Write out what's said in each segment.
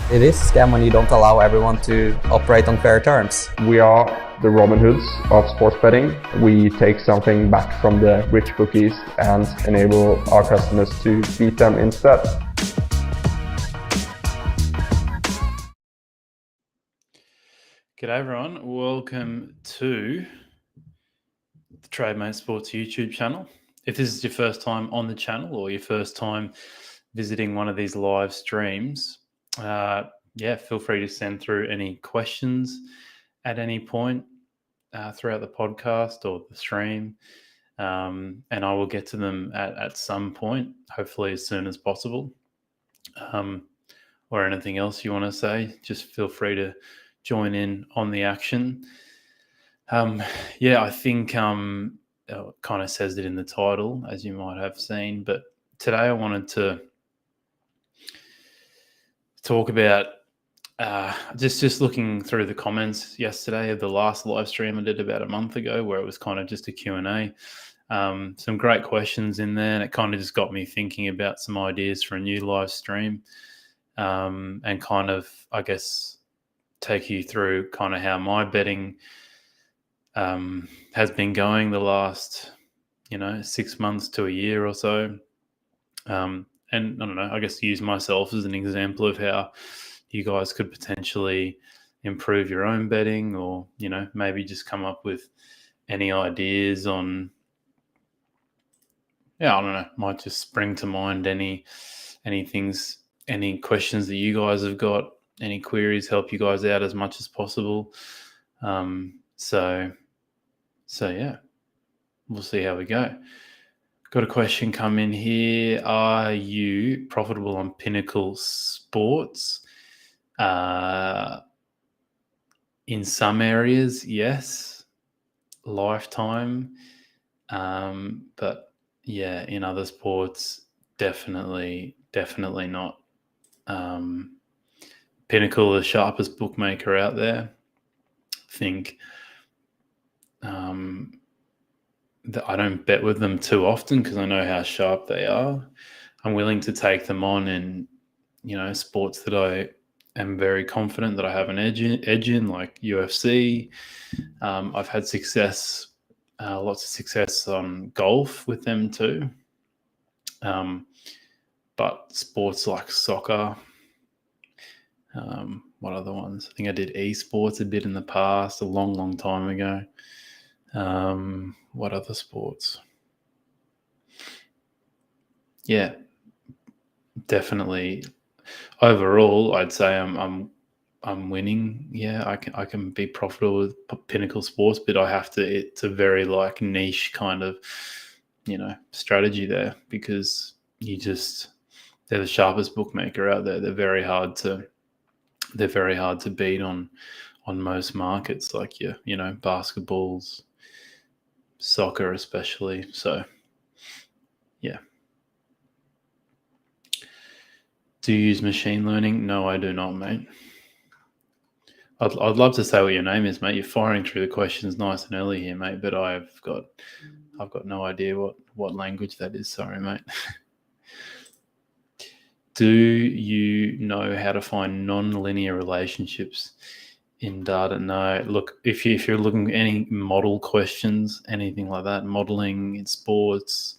It is a scam when you don't allow everyone to operate on fair terms. We are the Robin Hoods of sports betting. We take something back from the rich bookies and enable our customers to beat them instead. G'day everyone, welcome to the TradeMate Sports YouTube channel. If this is your first time on the channel or your first time visiting one of these live streams, feel free to send through any questions at any point throughout the podcast or the stream, and I will get to them at some point, hopefully as soon as possible. Or anything else you want to say, just feel free to join in on the action. I think it kind of says it in the title, as you might have seen, but today I wanted to talk about just looking through the comments yesterday of the last live stream I did about a month ago, where it was kind of just a Q&A. Some great questions in there, and it kind of just got me thinking about some ideas for a new live stream, and kind of, I guess, take you through kind of how my betting has been going the last 6 months to a year or so, and I don't know, I guess use myself as an example of how you guys could potentially improve your own betting, or maybe just come up with any ideas on, I don't know, might just spring to mind any things, any questions that you guys have got, any queries, help you guys out as much as possible. So yeah, we'll see how we go. Got a question come in here. Are you profitable on Pinnacle Sports? In some areas, yes. Lifetime. But yeah, in other sports, definitely not. Pinnacle, the sharpest bookmaker out there. I think that I don't bet with them too often because I know how sharp they are. I'm willing to take them on in sports that I am very confident that I have an edge in, like UFC. I've had success, lots of success on golf with them too. But sports like soccer, what other ones? I think I did esports a bit in the past, a long time ago. What other sports? Yeah, definitely. Overall, I'd say I'm winning. Yeah, I can be profitable with Pinnacle Sports, but I have to. It's a very niche kind of strategy there, because they're the sharpest bookmaker out there. They're very hard to beat on most markets, like basketballs, soccer especially. So yeah. Do you use machine learning? No, I do not, mate. I'd love to say what your name is, mate. You're firing through the questions nice and early here, mate, but I've got no idea what language that is. Sorry, mate. Do you know how to find non-linear relationships in data? No. Look, if you're looking at any model questions, anything like that, modeling in sports,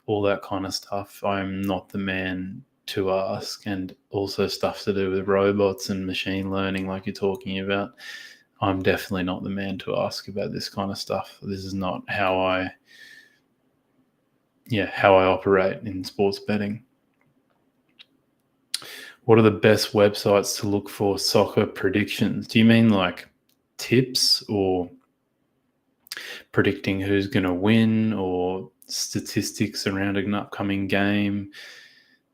all that kind of stuff, I'm not the man to ask. And also stuff to do with robots and machine learning, like you're talking about, I'm definitely not the man to ask about this kind of stuff. This is not how I operate in sports betting. What are the best websites to look for soccer predictions? Do you mean like tips, or predicting who's going to win, or statistics around an upcoming game,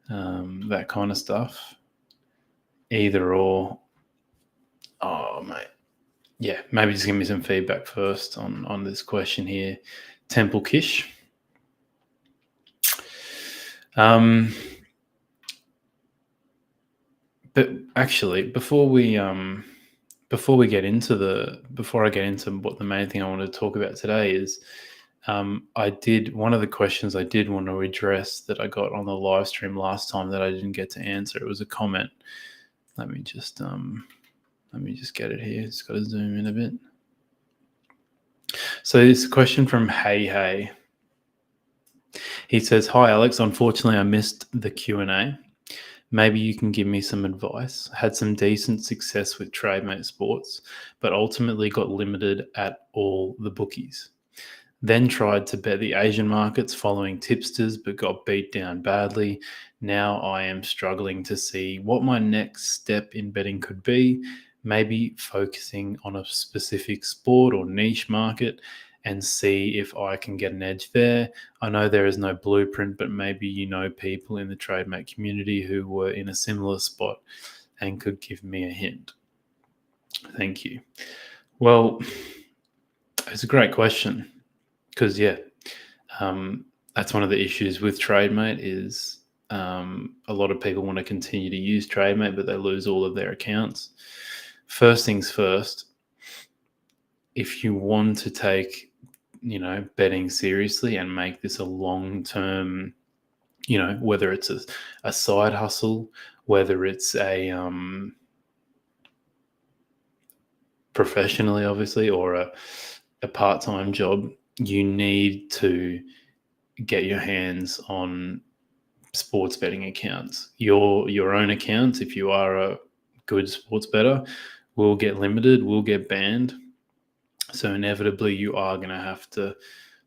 that kind of stuff? Either or. Oh, mate. Yeah, maybe just give me some feedback first on this question here. Temple Kish. But actually, before I get into what the main thing I want to talk about today is, one of the questions I did want to address that I got on the live stream last time that I didn't get to answer. It was a comment let me just get it here. It's got to zoom in a bit. So this question from Hey. He says, "Hi Alex, unfortunately I missed the Q&A. Maybe you can give me some advice. Had some decent success with TradeMate Sports, but ultimately got limited at all the bookies. Then tried to bet the Asian markets following tipsters, but got beat down badly. Now I am struggling to see what my next step in betting could be, maybe focusing on a specific sport or niche market and see if I can get an edge there. I know there is no blueprint, but maybe you know people in the TradeMate community who were in a similar spot and could give me a hint. Thank you." Well, it's a great question because, that's one of the issues with TradeMate is a lot of people want to continue to use TradeMate, but they lose all of their accounts. First things first, if you want to take betting seriously and make this a long-term, whether it's a side hustle, whether it's a professionally, obviously, or a part-time job, you need to get your hands on sports betting accounts. Your own accounts, if you are a good sports bettor, will get limited, will get banned. So inevitably you are going to have to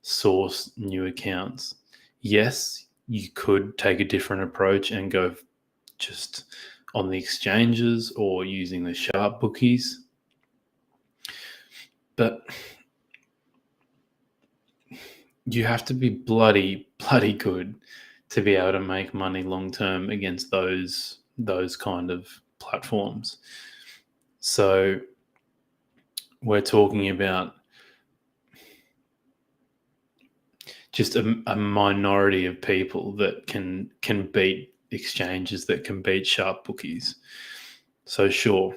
source new accounts. Yes, you could take a different approach and go just on the exchanges or using the sharp bookies. But you have to be bloody good to be able to make money long term against those kind of platforms. So we're talking about just a minority of people that can beat exchanges, that can beat sharp bookies. So sure,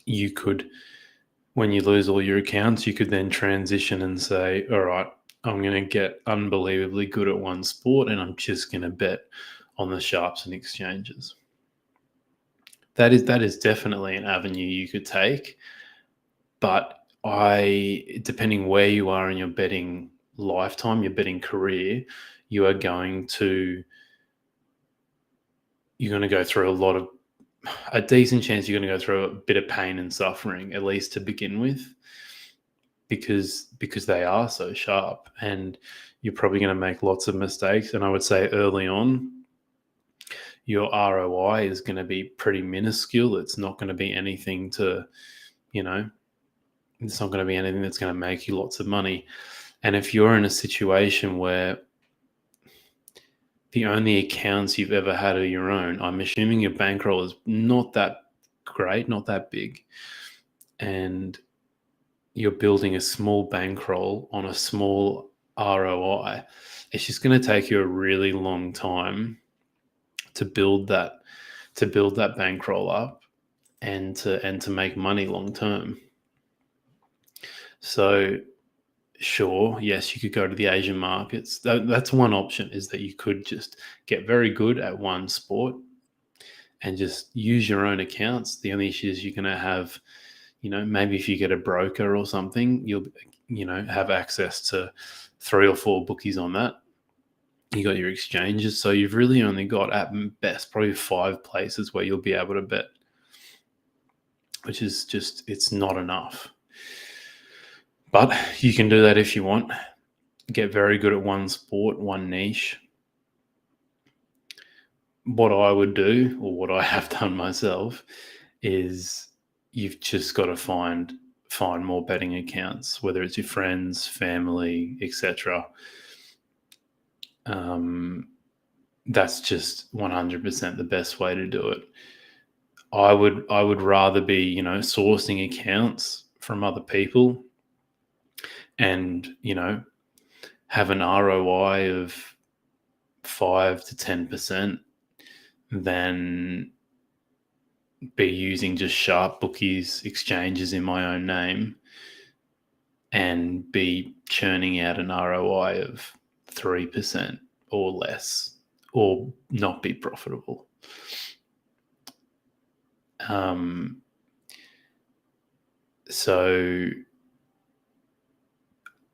you could, when you lose all your accounts, you could then transition and say, all right, I'm going to get unbelievably good at one sport and I'm just going to bet on the sharps and exchanges. That is definitely an avenue you could take. But depending where you are in your betting lifetime, your betting career, you're going to go through a decent chance you're going to go through a bit of pain and suffering, at least to begin with, because they are so sharp and you're probably going to make lots of mistakes. And I would say early on, your ROI is going to be pretty minuscule. It's not going to be anything to, it's not going to be anything that's going to make you lots of money. And if you're in a situation where the only accounts you've ever had are your own, I'm assuming your bankroll is not that great, not that big, and you're building a small bankroll on a small ROI, it's just going to take you a really long time to build that bankroll up and to make money long term. So sure, yes, you could go to the Asian markets. That's one option, is that you could just get very good at one sport and just use your own accounts. The only issue is you're going to have, maybe if you get a broker or something, you'll, have access to 3 or 4 bookies on that. You got your exchanges. So you've really only got at best probably 5 places where you'll be able to bet, which is just, it's not enough. But you can do that if you want. Get very good at one sport, one niche. What I would do, or what I have done myself, is you've just got to find more betting accounts, whether it's your friends, family, etc. That's just 100% the best way to do it. I would rather be, sourcing accounts from other people and, have an ROI of 5 to 10% than be using just sharp bookies, exchanges in my own name, and be churning out an ROI of 3% or less, or not be profitable. So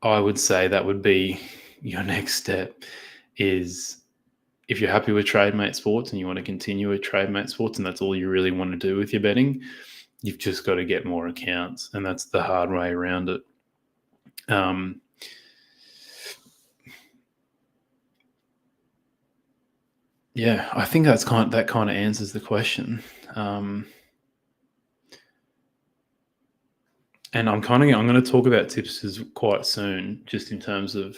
I would say that would be your next step is if you're happy with TradeMate Sports and you want to continue with TradeMate Sports and that's all you really want to do with your betting, you've just got to get more accounts, and that's the hard way around it. Yeah, I think that kind of answers the question. And I'm going to talk about tipsters quite soon, just in terms of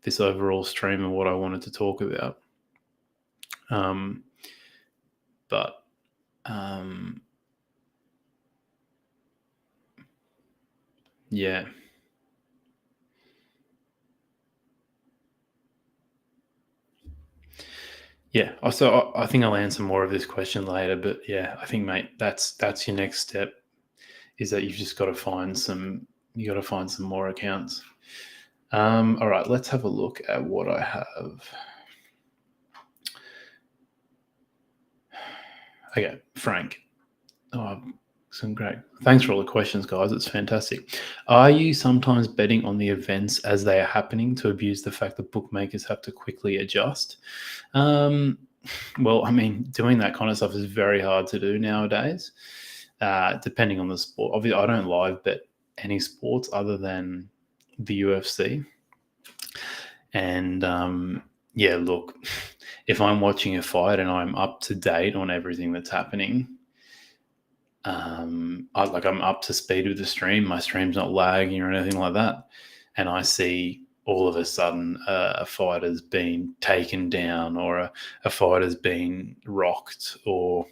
this overall stream and what I wanted to talk about. Yeah. Yeah. So I think I'll answer more of this question later, but yeah, I think, mate, that's your next step, is that you've just got to find some more accounts. All right, let's have a look at what I have. Okay, Frank. Oh, some great. Thanks for all the questions, guys. It's fantastic. Are you sometimes betting on the events as they are happening to abuse the fact that bookmakers have to quickly adjust? Well, I mean, doing that kind of stuff is very hard to do nowadays, depending on the sport. Obviously, I don't live bet any sports other than the UFC. And yeah, look, if I'm watching a fight and I'm up to date on everything that's happening, I'm up to speed with the stream. My stream's not lagging or anything like that, and I see all of a sudden a fighter's been taken down, or a fighter's been rocked, or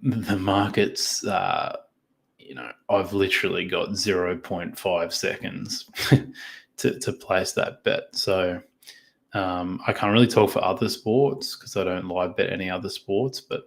the market's I've literally got 0.5 seconds to place that bet. So I can't really talk for other sports because I don't live bet any other sports, but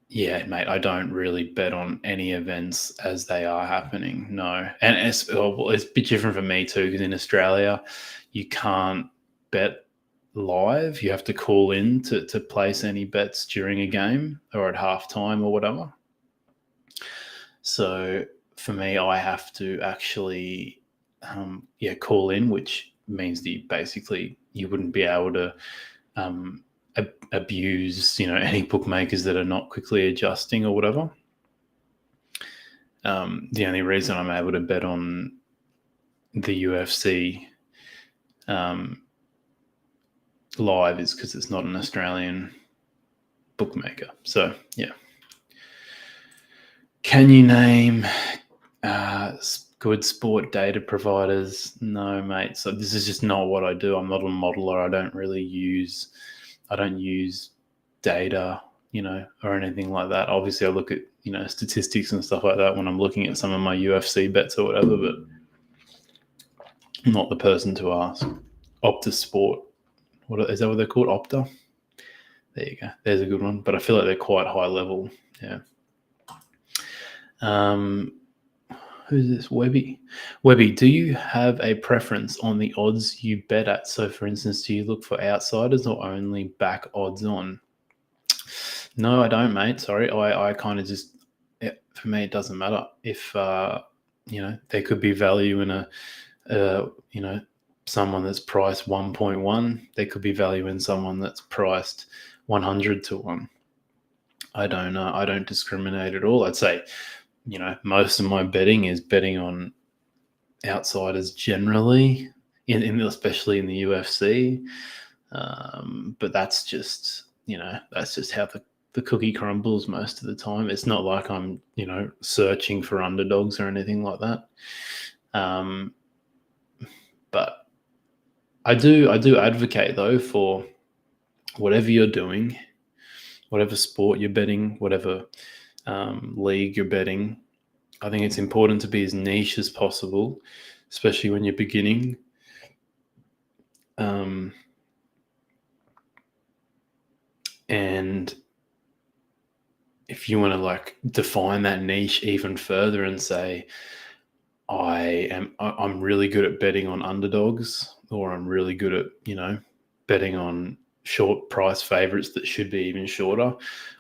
yeah, mate, I don't really bet on any events as they are happening. No. And it's a bit different for me too, because in Australia, you can't bet live. You have to call in to place any bets during a game or at halftime or whatever. So for me, I have to actually call in, which means that you wouldn't be able to abuse any bookmakers that are not quickly adjusting or whatever. The only reason I'm able to bet on the UFC live is because it's not an Australian bookmaker. So yeah. Can you name good sport data providers? No, mate. So this is just not what I do. I'm not a modeler. I don't use data, or anything like that. Obviously, I look at, statistics and stuff like that when I'm looking at some of my UFC bets or whatever, but I'm not the person to ask. Opta Sport. Is that what they're called? Opta? There you go. There's a good one. But I feel like they're quite high level. Yeah. Who's this? Webby. Webby, do you have a preference on the odds you bet at? So, for instance, do you look for outsiders or only back odds on? No, I don't, mate. Sorry. I kind of just, for me, it doesn't matter. If, there could be value in someone that's priced 1.1. There could be value in someone that's priced 100 to 1. I don't discriminate at all. I'd say, most of my betting is betting on outsiders generally, especially in the UFC. But that's just how the cookie crumbles most of the time. It's not like I'm, searching for underdogs or anything like that. But I do advocate, though, for whatever you're doing, whatever sport you're betting, whatever league you're betting, I think it's important to be as niche as possible, especially when you're beginning. And if you want to define that niche even further and say, I'm really good at betting on underdogs, or I'm really good at, betting on short price favorites that should be even shorter.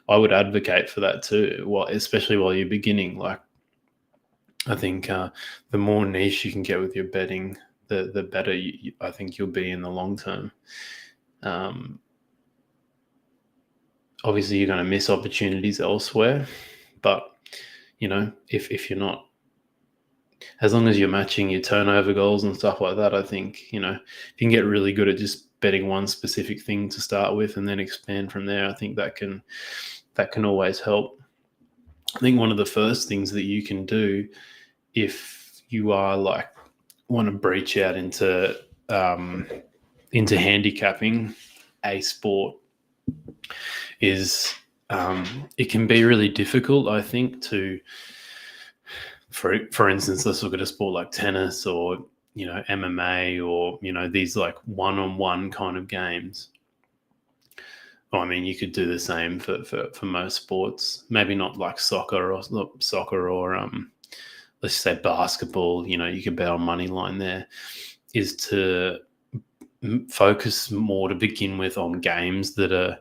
I would advocate for that too, especially while you're beginning. Like, I think the more niche you can get with your betting, the better I think you'll be in the long term. Obviously, you're going to miss opportunities elsewhere, but if you're not, as long as you're matching your turnover goals and stuff like that, I think if you can get really good at just betting one specific thing to start with and then expand from there, I think that can always help. I think one of the first things that you can do if you are want to breach out into handicapping a sport is it can be really difficult, I think, to for instance, let's look at a sport like tennis or MMA or these one-on-one kind of games. I mean, you could do the same for most sports. Maybe not like soccer or let's say basketball. You could bet on money line there. Is to focus more to begin with on games that are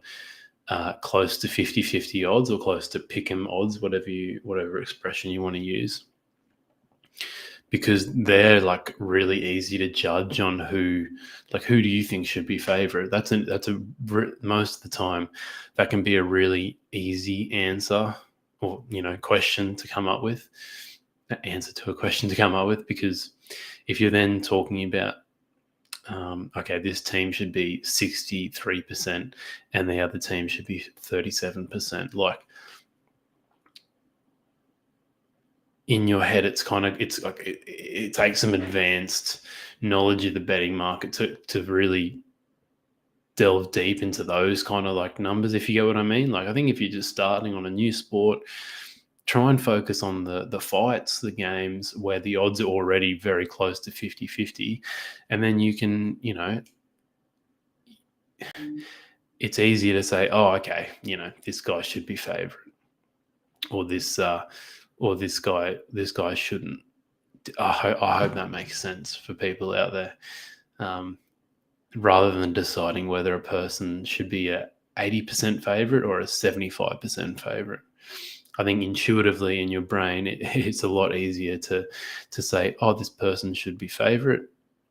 close to 50-50 odds or close to pick'em odds, whatever expression you want to use, because they're really easy to judge on who do you think should be favorite. That's most of the time that can be a really easy answer or question to come up with, answer to a question to come up with, because if you're then talking about okay, this team should be 63% and the other team should be 37%. In your head, it takes some advanced knowledge of the betting market to really delve deep into those kind of numbers, if you get what I mean. I think if you're just starting on a new sport, try and focus on the fights, the games where the odds are already very close to 50-50. And then you can, it's easier to say, oh, okay, this guy should be favorite, or this guy shouldn't. I hope that makes sense for people out there. Rather than deciding whether a person should be a 80% favorite or a 75% favorite. I think intuitively in your brain, it's a lot easier to say, oh, this person should be favorite,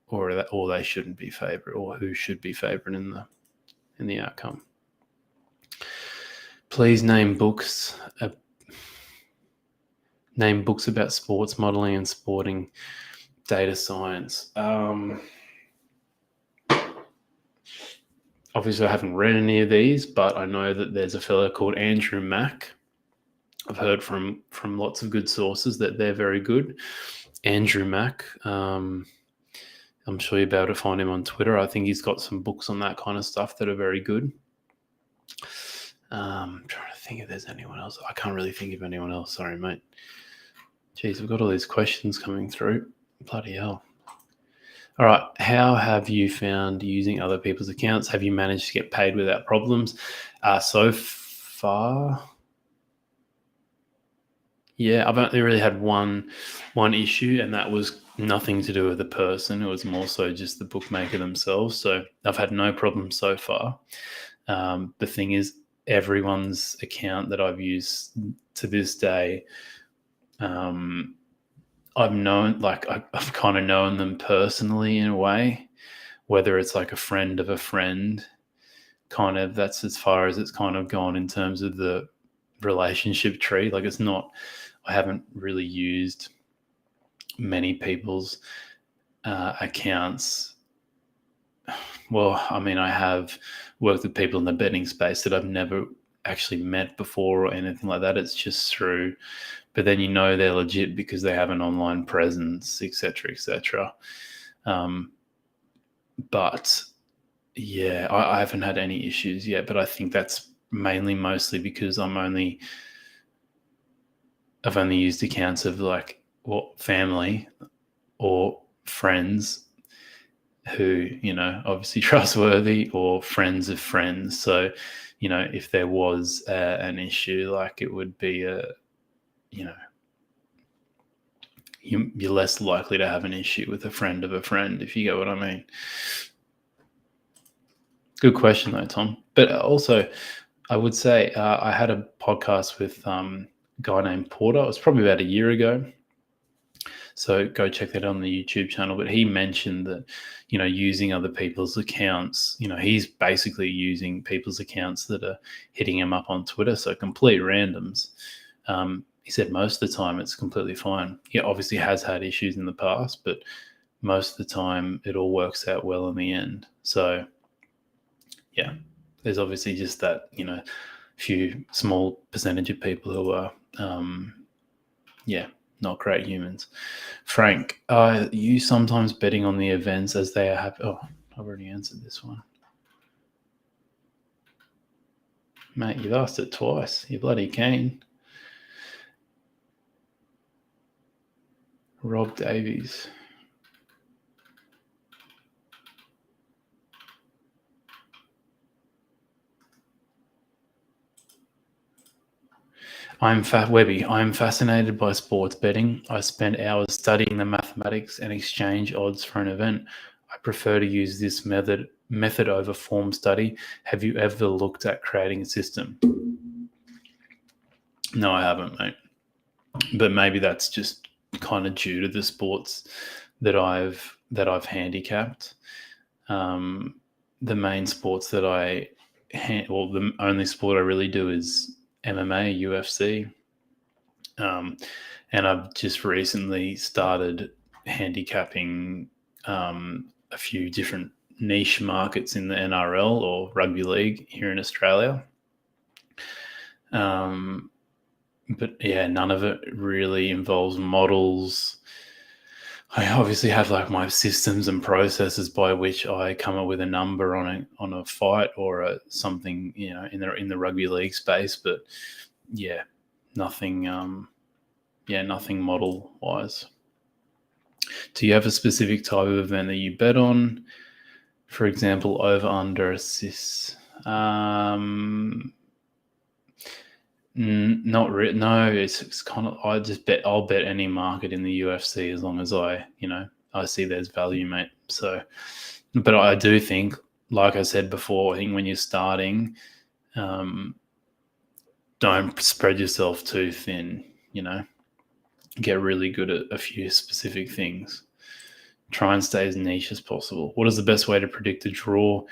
or they shouldn't be favorite, or who should be favorite in the outcome. Please name books about sports modeling and sporting data science. Obviously, I haven't read any of these, but I know that there's a fellow called Andrew Mack. I've heard from lots of good sources that they're very good. Andrew Mack, I'm sure you'll be able to find him on Twitter. I think he's got some books on that kind of stuff that are very good. I'm trying to think if there's anyone else. I can't really think of anyone else. Sorry, mate. Jeez, we've got all these questions coming through. Bloody hell. All right. How have you found using other people's accounts? Have you managed to get paid without problems? So far, yeah, I've only really had one issue, and that was nothing to do with the person. It was more so just the bookmaker themselves. So I've had no problem so far. The thing is, everyone's account that I've used to this day, I've known, I've kind of known them personally in a way, whether it's like a friend of a friend, kind of. That's as far as it's kind of gone in terms of the relationship tree. It's not, I haven't really used many people's accounts. Well, I mean, I have worked with people in the betting space that I've never actually met before or anything like that. It's just through, but then they're legit because they have an online presence, etc., etc. But yeah, I haven't had any issues yet, but I think that's mostly because I've only used accounts of family or friends who, obviously trustworthy, or friends of friends. So, if there was an issue, it would be you're less likely to have an issue with a friend of a friend, if you get what I mean. Good question though, Tom. But also, I would say I had a podcast with a guy named Porter. It was probably about a year ago. So go check that on the YouTube channel. But he mentioned that, using other people's accounts, he's basically using people's accounts that are hitting him up on Twitter. So complete randoms. He said most of the time it's completely fine. He obviously has had issues in the past, but most of the time it all works out well in the end. So, yeah, there's obviously just that, few small percentage of people who are, not great humans. Frank, are you sometimes betting on the events as they are happening? Oh, I've already answered this one. Mate, you've asked it twice. You bloody keen. Rob Davies. I'm fascinated by sports betting. I spend hours studying the mathematics and exchange odds for an event. I prefer to use this method over form study. Have you ever looked at creating a system? No, I haven't, mate. But maybe that's just kind of due to the sports that I've handicapped. The main sports that the only sport I really do is MMA, UFC. And I've just recently started handicapping a few different niche markets in the NRL or rugby league here in Australia. But yeah, none of it really involves models. I obviously have like my systems and processes by which I come up with a number on a fight or something, in the rugby league space. But yeah, nothing. Nothing model wise. Do you have a specific type of event that you bet on? For example, over under assists. Not really. No, it's kind of. I'll bet any market in the UFC as long as I see there's value, mate. So, but I do think, like I said before, I think when you're starting, don't spread yourself too thin. Get really good at a few specific things. Try and stay as niche as possible. What is the best way to predict a draw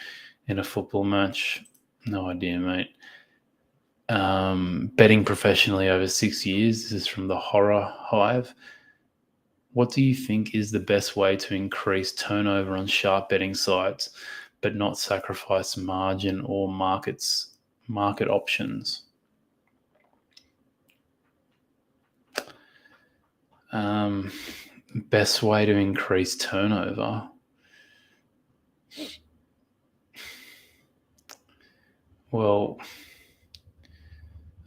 in a football match? No idea, mate. Betting professionally over 6 years. This is from the Horror Hive. What do you think is the best way to increase turnover on sharp betting sites, but not sacrifice margin or market options? Best way to increase turnover. Well,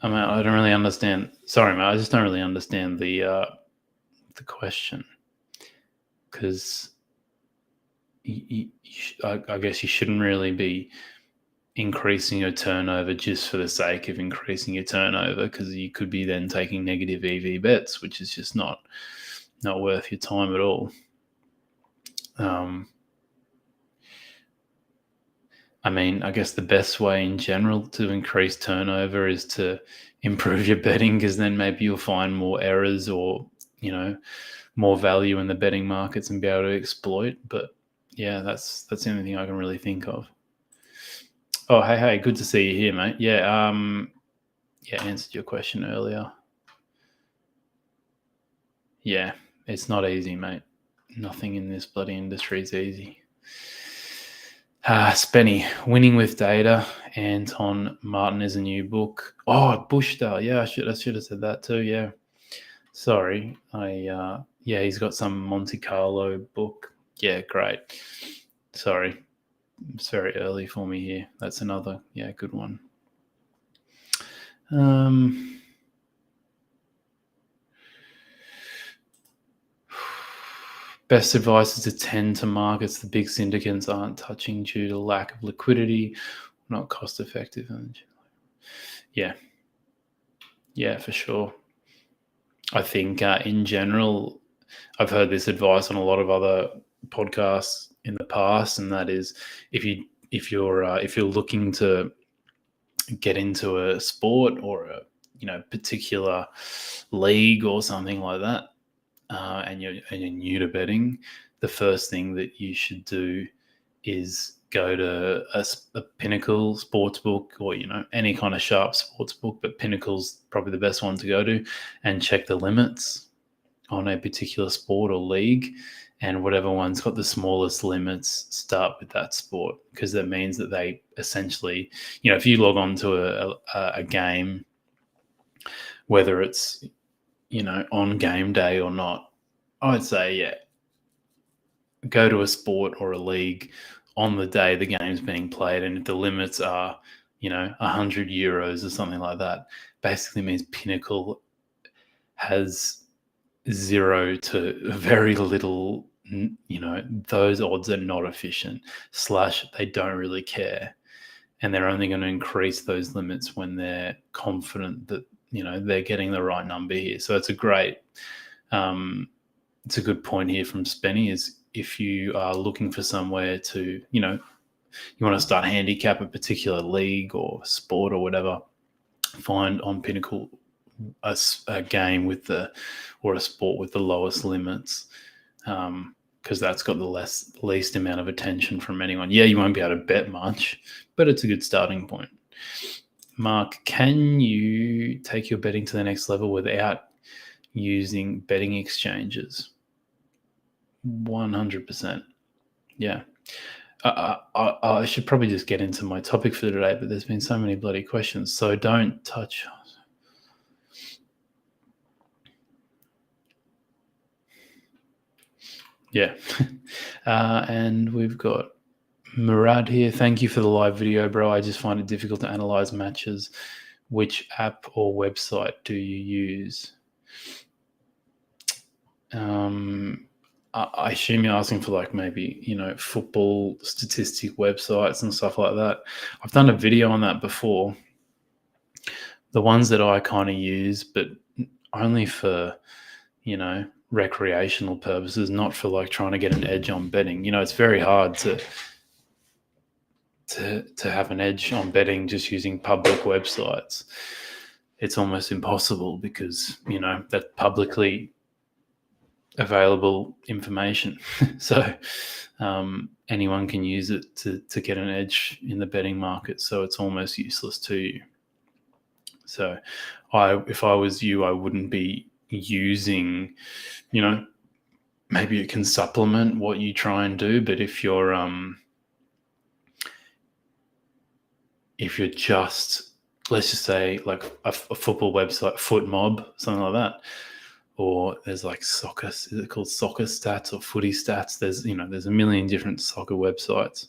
I mean, I don't really understand. Sorry, mate. I just don't really understand the question, because I guess you shouldn't really be increasing your turnover just for the sake of increasing your turnover, because you could be then taking negative EV bets, which is just not worth your time at all. I mean, I guess the best way in general to increase turnover is to improve your betting, because then maybe you'll find more errors or, more value in the betting markets and be able to exploit. But yeah, that's the only thing I can really think of. Oh, hey, good to see you here, mate. Yeah, answered your question earlier. Yeah, it's not easy, mate. Nothing in this bloody industry is easy. Spenny, Winning with Data. Anton Martin is a new book. Oh, Bushstar. Yeah, I should have said that too. Yeah, sorry. He's got some Monte Carlo book. Yeah, great. Sorry, it's very early for me here. That's another good one. Best advice is to tend to markets the big syndicates aren't touching due to lack of liquidity, not cost effective. Yeah, for sure. I think in general, I've heard this advice on a lot of other podcasts in the past, and that is if if you're looking to get into a sport or a particular league or something like that, and you're new to betting, the first thing that you should do is go to a Pinnacle sportsbook, or any kind of sharp sportsbook, but Pinnacle's probably the best one to go to, and check the limits on a particular sport or league, and whatever one's got the smallest limits, start with that sport, because that means that they essentially, if you log on to a game, whether it's on game day or not, I'd say go to a sport or a league on the day the game's being played, and if the limits are €100 or something like that, basically means Pinnacle has zero to very little, those odds are not efficient, / they don't really care, and they're only going to increase those limits when they're confident that they're getting the right number here. So it's a great it's a good point here from Spenny, is if you are looking for somewhere to you want to start handicap a particular league or sport or whatever, find on Pinnacle a game or a sport with the lowest limits, because that's got the least amount of attention from anyone. Yeah, you won't be able to bet much, but it's a good starting point. Mark, can you take your betting to the next level without using betting exchanges? 100%. Yeah. I should probably just get into my topic for today, but there's been so many bloody questions, so don't touch. Yeah. And we've got Murad here. Thank you for the live video, bro. I just find it difficult to analyze matches. Which app or website do you use? I assume you're asking for maybe, football statistic websites and stuff like that. I've done a video on that before. The ones that I kind of use, but only for, recreational purposes, not for trying to get an edge on betting. It's very hard to have an edge on betting just using public websites. It's almost impossible, because that's publicly available information. So anyone can use it to get an edge in the betting market, so it's almost useless to you. So if I was you, I wouldn't be using, maybe it can supplement what you try and do, but if you're just, let's just say a football website, FootMob, something like that, or there's soccer, is it called Soccer Stats or Footy Stats? There's a million different soccer websites.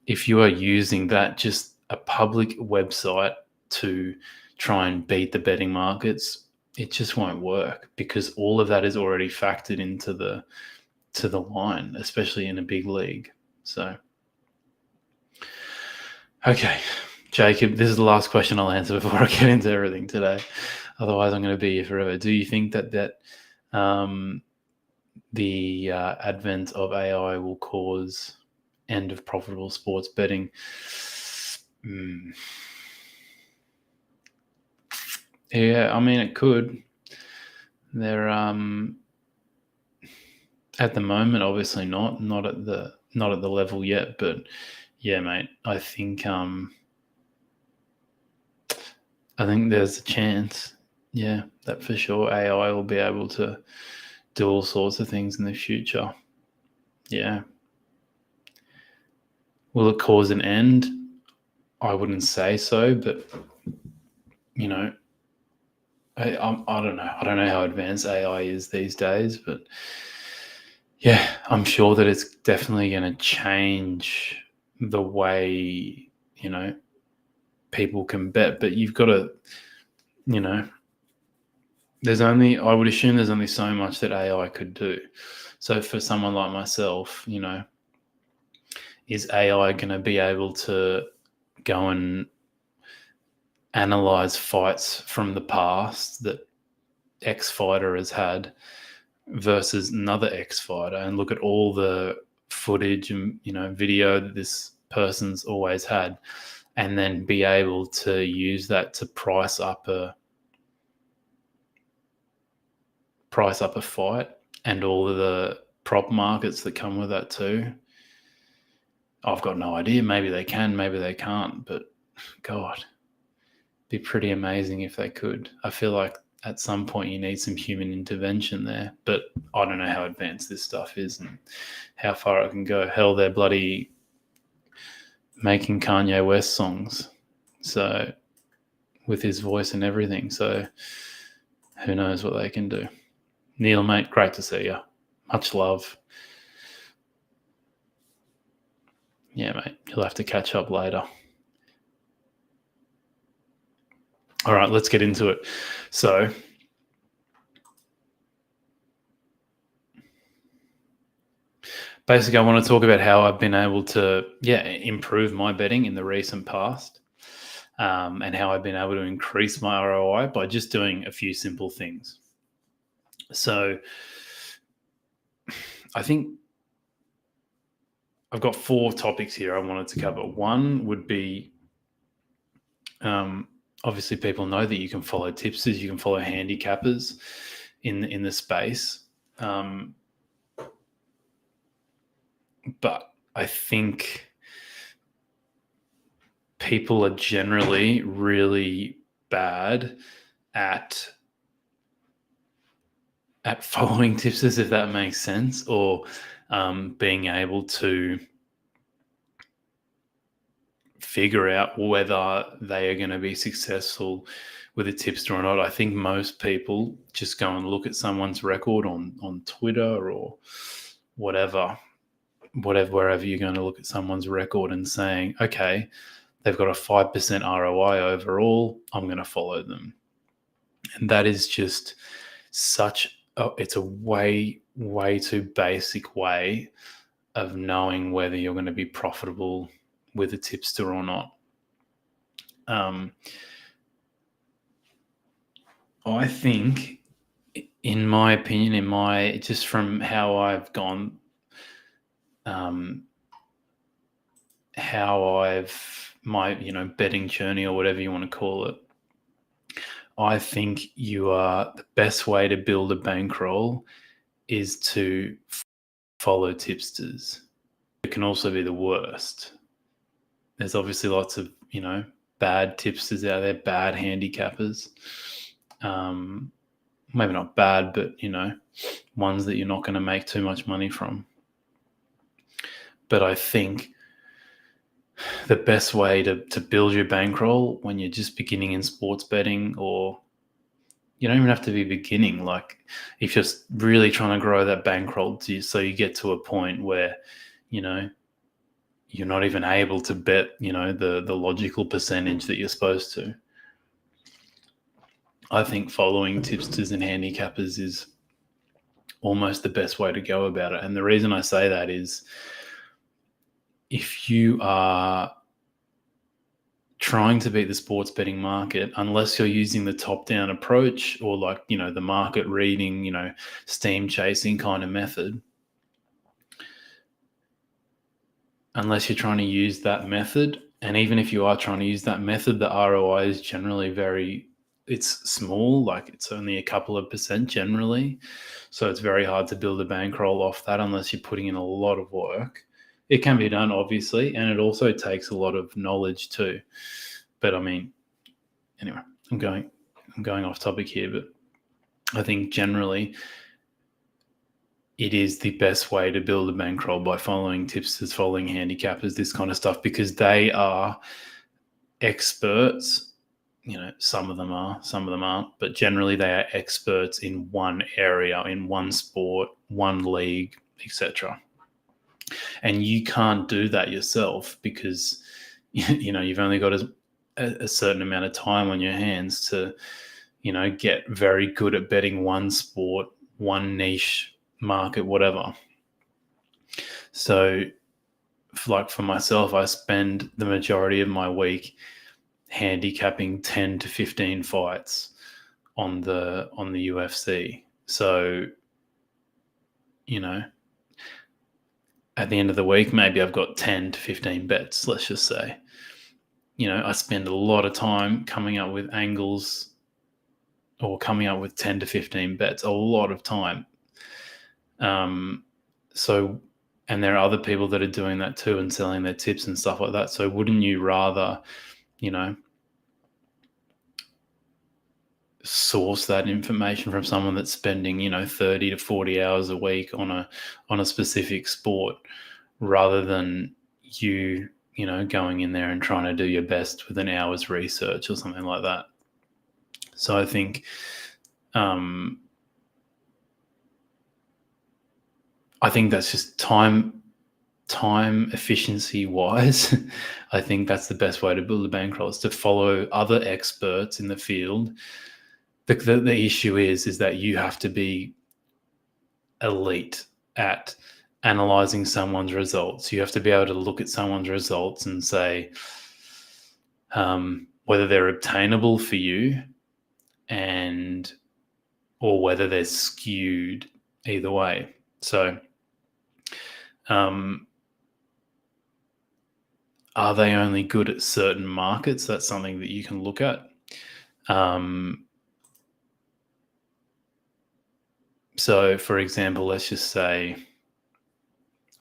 If you are using that, just a public website, to try and beat the betting markets, it just won't work, because all of that is already factored into the line, especially in a big league. So, okay, Jacob, this is the last question I'll answer before I get into everything today. Otherwise, I'm going to be here forever. Do you think that the advent of AI will cause end of profitable sports betting? Yeah, I mean, it could. They're at the moment, obviously not at the level yet, but yeah, mate, I think there's a chance. Yeah, that for sure. AI will be able to do all sorts of things in the future. Yeah. Will it cause an end? I wouldn't say so, but I don't know. I don't know how advanced AI is these days, but yeah, I'm sure that it's definitely going to change the way, people can bet. But you've got to, I would assume there's only so much that AI could do. So for someone like myself, is AI going to be able to go and analyze fights from the past that X fighter has had versus another X fighter, and look at all the footage and video that this person's always had, and then be able to use that to price up a fight and all of the prop markets that come with that too. I've got no idea. Maybe they can, maybe they can't, but God, be pretty amazing if they could. I feel like at some point you need some human intervention there, but I don't know how advanced this stuff is and how far it can go. Hell, they're bloody making Kanye West songs, so with his voice and everything. So who knows what they can do. Neil, mate, great to see you. Much love. Yeah, mate, you'll have to catch up later. All right, let's get into it. So basically, I want to talk about how I've been able to, improve my betting in the recent past, and how I've been able to increase my ROI by just doing a few simple things. So I think I've got 4 topics here I wanted to cover. One would be, obviously people know that you can follow tipsters, you can follow handicappers in the space. But I think people are generally really bad at following tipsters, if that makes sense, or being able to figure out whether they are going to be successful with a tipster or not. I think most people just go and look at someone's record on Twitter or whatever, wherever you're going to look at someone's record and saying, okay, they've got a 5% ROI overall, I'm going to follow them. And that is just it's a way too basic way of knowing whether you're going to be profitable with a tipster or not. I think, in my opinion, just from how I've gone, my betting journey or whatever you want to call it, I think the best way to build a bankroll is to follow tipsters. It can also be the worst. There's obviously lots of, bad tipsters out there, bad handicappers. Maybe not bad, but, ones that you're not going to make too much money from. But I think the best way to build your bankroll when you're just beginning in sports betting, or you don't even have to be beginning, like if you're just really trying to grow that bankroll so you get to a point where, you're not even able to bet, the logical percentage that you're supposed to. I think following tipsters and handicappers is almost the best way to go about it. And the reason I say that is, if you are trying to beat the sports betting market, unless you're using the top-down approach or the market reading, steam chasing kind of method, unless you're trying to use that method, and even if you are trying to use that method, the ROI is generally it's small, like it's only a couple of % generally. So it's very hard to build a bankroll off that unless you're putting in a lot of work. It can be done, obviously, and it also takes a lot of knowledge too. But anyway, I'm going off topic here, but I think generally it is the best way to build a bankroll by following tipsters, following handicappers, this kind of stuff, because they are experts. Some of them are, some of them aren't, but generally they are experts in one area, in one sport, one league, etc. And you can't do that yourself because, you've only got a certain amount of time on your hands to, get very good at betting one sport, one niche market, whatever. So for myself, I spend the majority of my week handicapping 10 to 15 fights on the UFC. So, at the end of the week, maybe I've got 10 to 15 bets, let's just say. I spend a lot of time coming up with angles or coming up with 10 to 15 bets, a lot of time. And there are other people that are doing that too and selling their tips and stuff like that. So wouldn't you rather, source that information from someone that's spending, 30 to 40 hours a week on a specific sport, rather than you going in there and trying to do your best with an hour's research or something like that? So I think that's just time efficiency wise. I think that's the best way to build a bankroll, is to follow other experts in the field. The issue is that you have to be elite at analyzing someone's results. You have to be able to look at someone's results and say whether they're obtainable for you or whether they're skewed either way. So are they only good at certain markets? That's something that you can look at. So, for example, let's just say,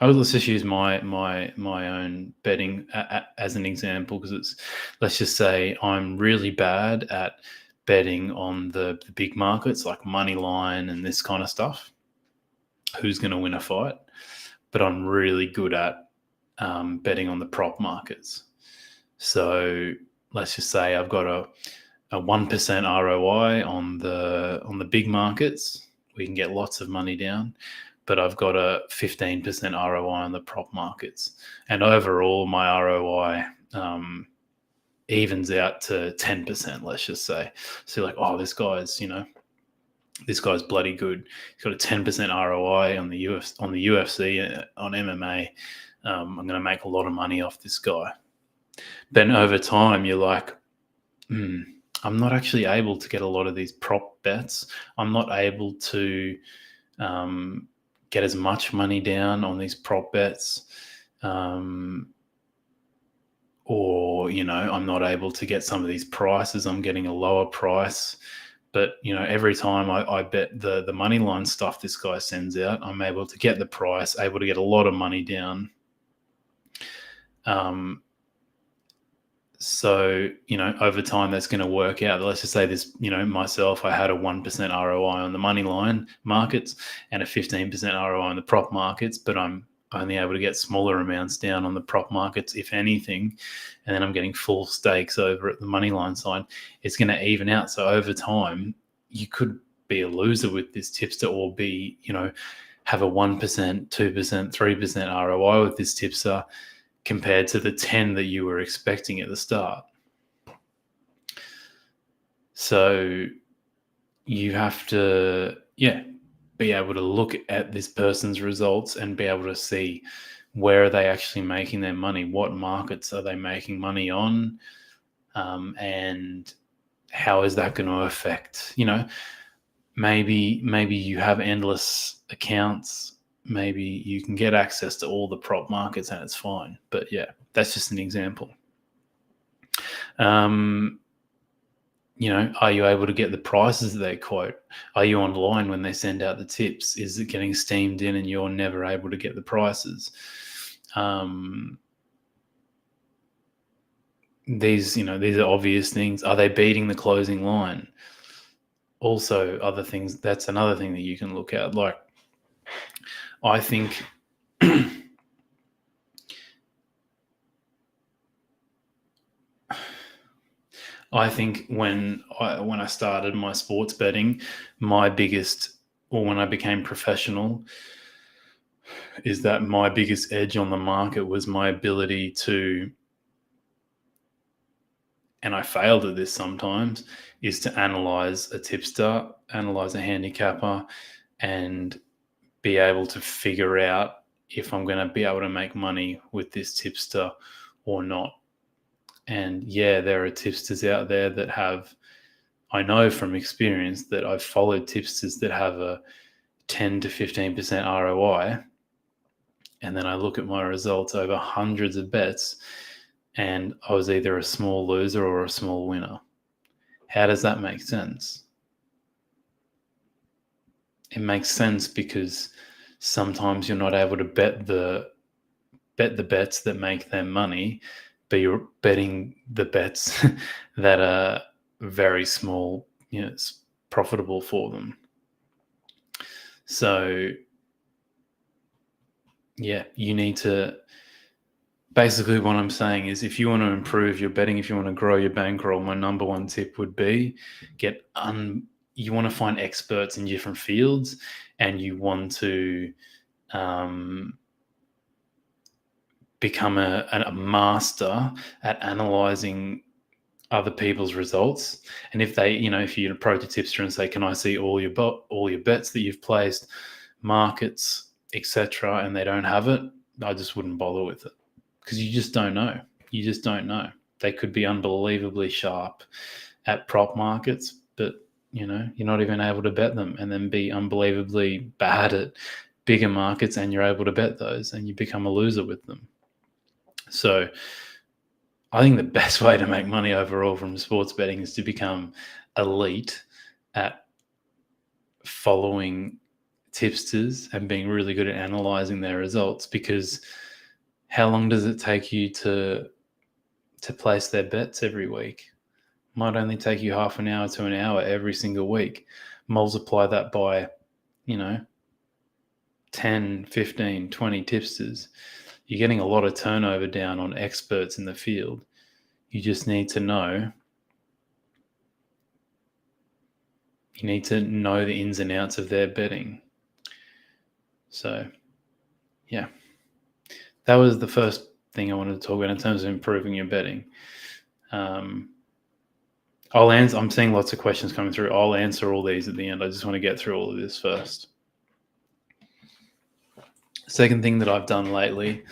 let's just use my own betting as an example, because let's just say I'm really bad at betting on the big markets like money line and this kind of stuff. Who's going to win a fight? But I'm really good at betting on the prop markets. So let's just say I've got a 1% ROI on the big markets. We can get lots of money down, but I've got a 15% ROI on the prop markets. And overall, my ROI evens out to 10%, let's just say. So like, this guy's bloody good. He's got a 10% ROI on the UFC, on MMA. I'm going to make a lot of money off this guy. Then over time, you're like, I'm not actually able to get a lot of these prop bets. I'm not able to get as much money down on these prop bets. Or, I'm not able to get some of these prices. I'm getting a lower price. But, every time I bet the money line stuff this guy sends out, I'm able to get the price, able to get a lot of money down. So, over time, that's going to work out. Let's just say this, myself, I had a 1% ROI on the money line markets and a 15% ROI on the prop markets, but I'm only able to get smaller amounts down on the prop markets, if anything. And then I'm getting full stakes over at the money line side. It's going to even out. So over time, you could be a loser with this tipster, or be, have a 1%, 2%, 3% ROI with this tipster, compared to the 10 that you were expecting at the start. So you have to, be able to look at this person's results and be able to see where are they actually making their money, what markets are they making money on, and how is that going to affect, maybe you have endless accounts. Maybe you can get access to all the prop markets and it's fine. But that's just an example. Are you able to get the prices that they quote? Are you online when they send out the tips? Is it getting steamed in and you're never able to get the prices? These are obvious things. Are they beating the closing line? Also, other things, that's another thing that you can look at. Like, I think when I started my sports betting, when I became professional, is that my biggest edge on the market was my ability to, and I failed at this sometimes, is to analyze a tipster, analyze a handicapper, and be able to figure out if I'm going to be able to make money with this tipster or not. And there are tipsters out there that have, I know from experience that I've followed tipsters that have a 10 to 15% ROI, and then I look at my results over hundreds of bets, and I was either a small loser or a small winner. How does that make sense? It makes sense because sometimes you're not able to bet the bets that make them money, but you're betting the bets that are very small, it's profitable for them. So yeah, you need to, basically what I'm saying is, if you want to improve your betting, if you want to grow your bankroll, my number one tip would be you want to find experts in different fields, and you want to become a master at analyzing other people's results. And if they, if you approach a tipster and say, can I see all your bets that you've placed, markets, etc., and they don't have it, I just wouldn't bother with it, because you just don't know. You just don't know. They could be unbelievably sharp at prop markets, but you're not even able to bet them, and then be unbelievably bad at bigger markets, and you're able to bet those, and you become a loser with them. So I think the best way to make money overall from sports betting is to become elite at following tipsters and being really good at analyzing their results, because how long does it take you to place their bets every week? Might only take you half an hour to an hour every single week. Multiply that by 10, 15, 20 tipsters. You're getting a lot of turnover down on experts in the field. You just need to know. You need to know the ins and outs of their betting. So, yeah. That was the first thing I wanted to talk about in terms of improving your betting. I'm seeing lots of questions coming through. I'll answer all these at the end. I just want to get through all of this first. Second thing that I've done lately,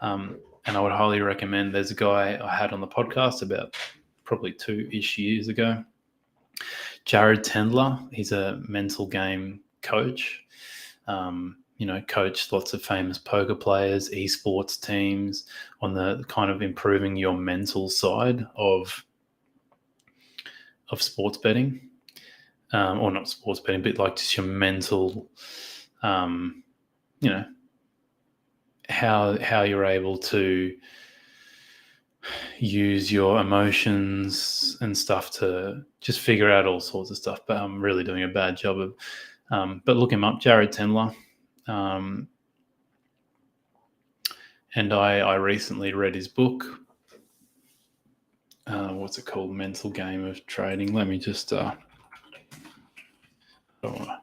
and I would highly recommend, there's a guy I had on the podcast about probably 2-ish years ago, Jared Tendler. He's a mental game coach. Coached lots of famous poker players, esports teams, on the kind of improving your mental side of sports betting, or not sports betting, but like just your mental, how you're able to use your emotions and stuff to just figure out all sorts of stuff. But I'm really doing a bad job of. But look him up, Jared Tendler. And I recently read his book. What's it called? Mental Game of Trading. Let me just don't want to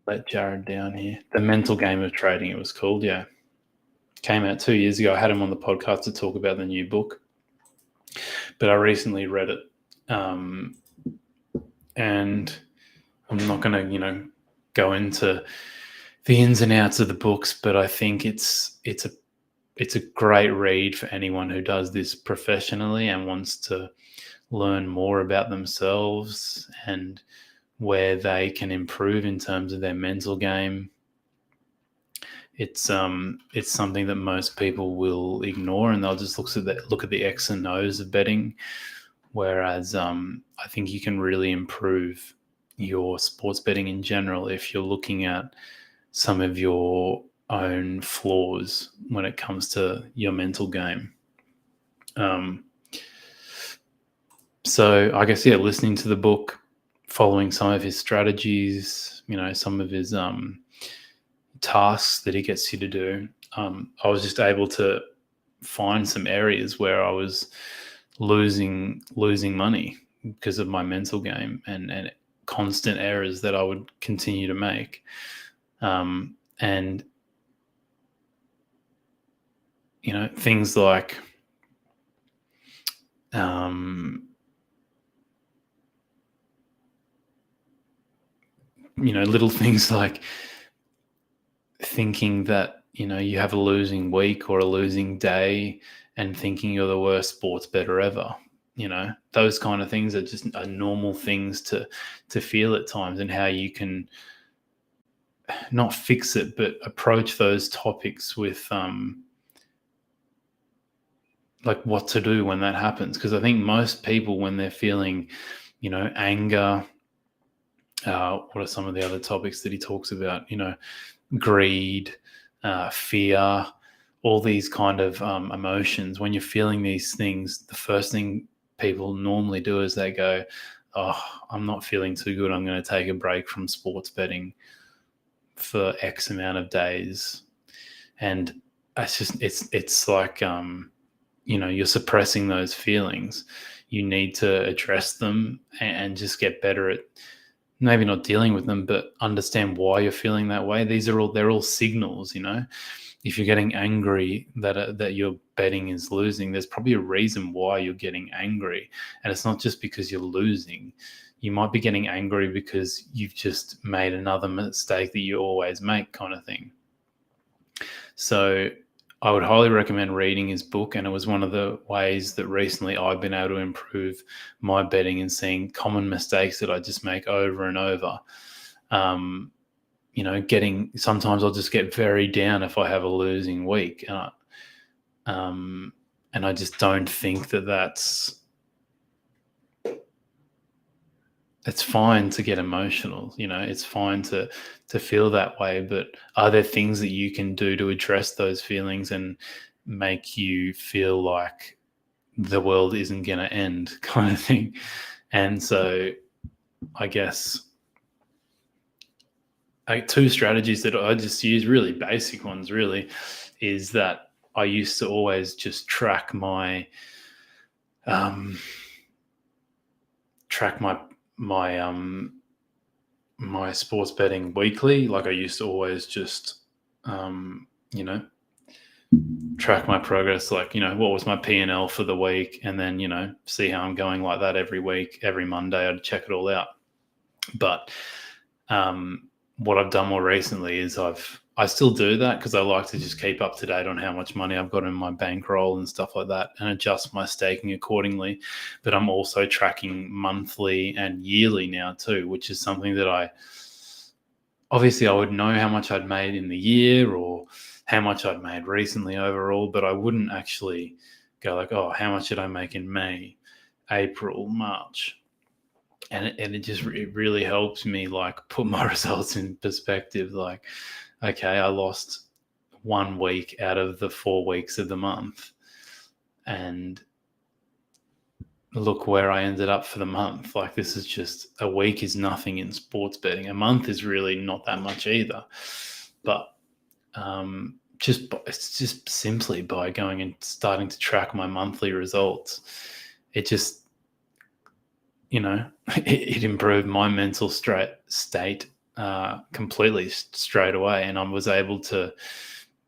let Jared down here. The Mental Game of Trading, it was called. Yeah. Came out 2 years ago. I had him on the podcast to talk about the new book, but I recently read it. And I'm not going to, go into the ins and outs of the books, but I think it's a great read for anyone who does this professionally and wants to learn more about themselves and where they can improve in terms of their mental game. It's something that most people will ignore, and they'll just look at the X and O's of betting. Whereas I think you can really improve your sports betting in general if you're looking at some of your own flaws when it comes to your mental game. So I guess, listening to the book, following some of his strategies, some of his tasks that he gets you to do, I was just able to find some areas where I was losing money because of my mental game and constant errors that I would continue to make. And things like little things like thinking that you have a losing week or a losing day and thinking you're the worst sports bettor ever. Those kind of things are normal things to feel at times, and how you can not fix it, but approach those topics with like what to do when that happens. Because I think most people, when they're feeling, anger, what are some of the other topics that he talks about? Greed, fear, all these kind of emotions. When you're feeling these things, the first thing people normally do is they go, "Oh, I'm not feeling too good. I'm going to take a break from sports betting for X amount of days." And it's like, you're suppressing those feelings. You need to address them and just get better at maybe not dealing with them, but understand why you're feeling that way. They're all signals. If you're getting angry that your betting is losing, there's probably a reason why you're getting angry. And it's not just because you're losing. You might be getting angry because you've just made another mistake that you always make, kind of thing. So I would highly recommend reading his book. And it was one of the ways that recently I've been able to improve my betting and seeing common mistakes that I just make over and over. Sometimes I'll just get very down if I have a losing week. And I just don't think it's fine to get emotional. It's fine to feel that way, but are there things that you can do to address those feelings and make you feel like the world isn't going to end, kind of thing? And so I guess two strategies that I just use, really basic ones really, is that I used to always just track my my sports betting weekly. Like I used to always just track my progress, like what was my P&L for the week, and then see how I'm going like that every week. Every Monday I'd check it all out. But what I've done more recently is I still do that because I like to just keep up to date on how much money I've got in my bankroll and stuff like that, and adjust my staking accordingly. But I'm also tracking monthly and yearly now too, which is something that I would know how much I'd made in the year or how much I'd made recently overall, but I wouldn't actually go like, oh, how much did I make in May, April, March? And it really helps me like put my results in perspective. Like, okay, I lost 1 week out of the 4 weeks of the month, and look where I ended up for the month. Like, this is just, a week is nothing in sports betting. A month is really not that much either. But it's just simply by going and starting to track my monthly results, it just, it improved my mental state completely straight away. And I was able to,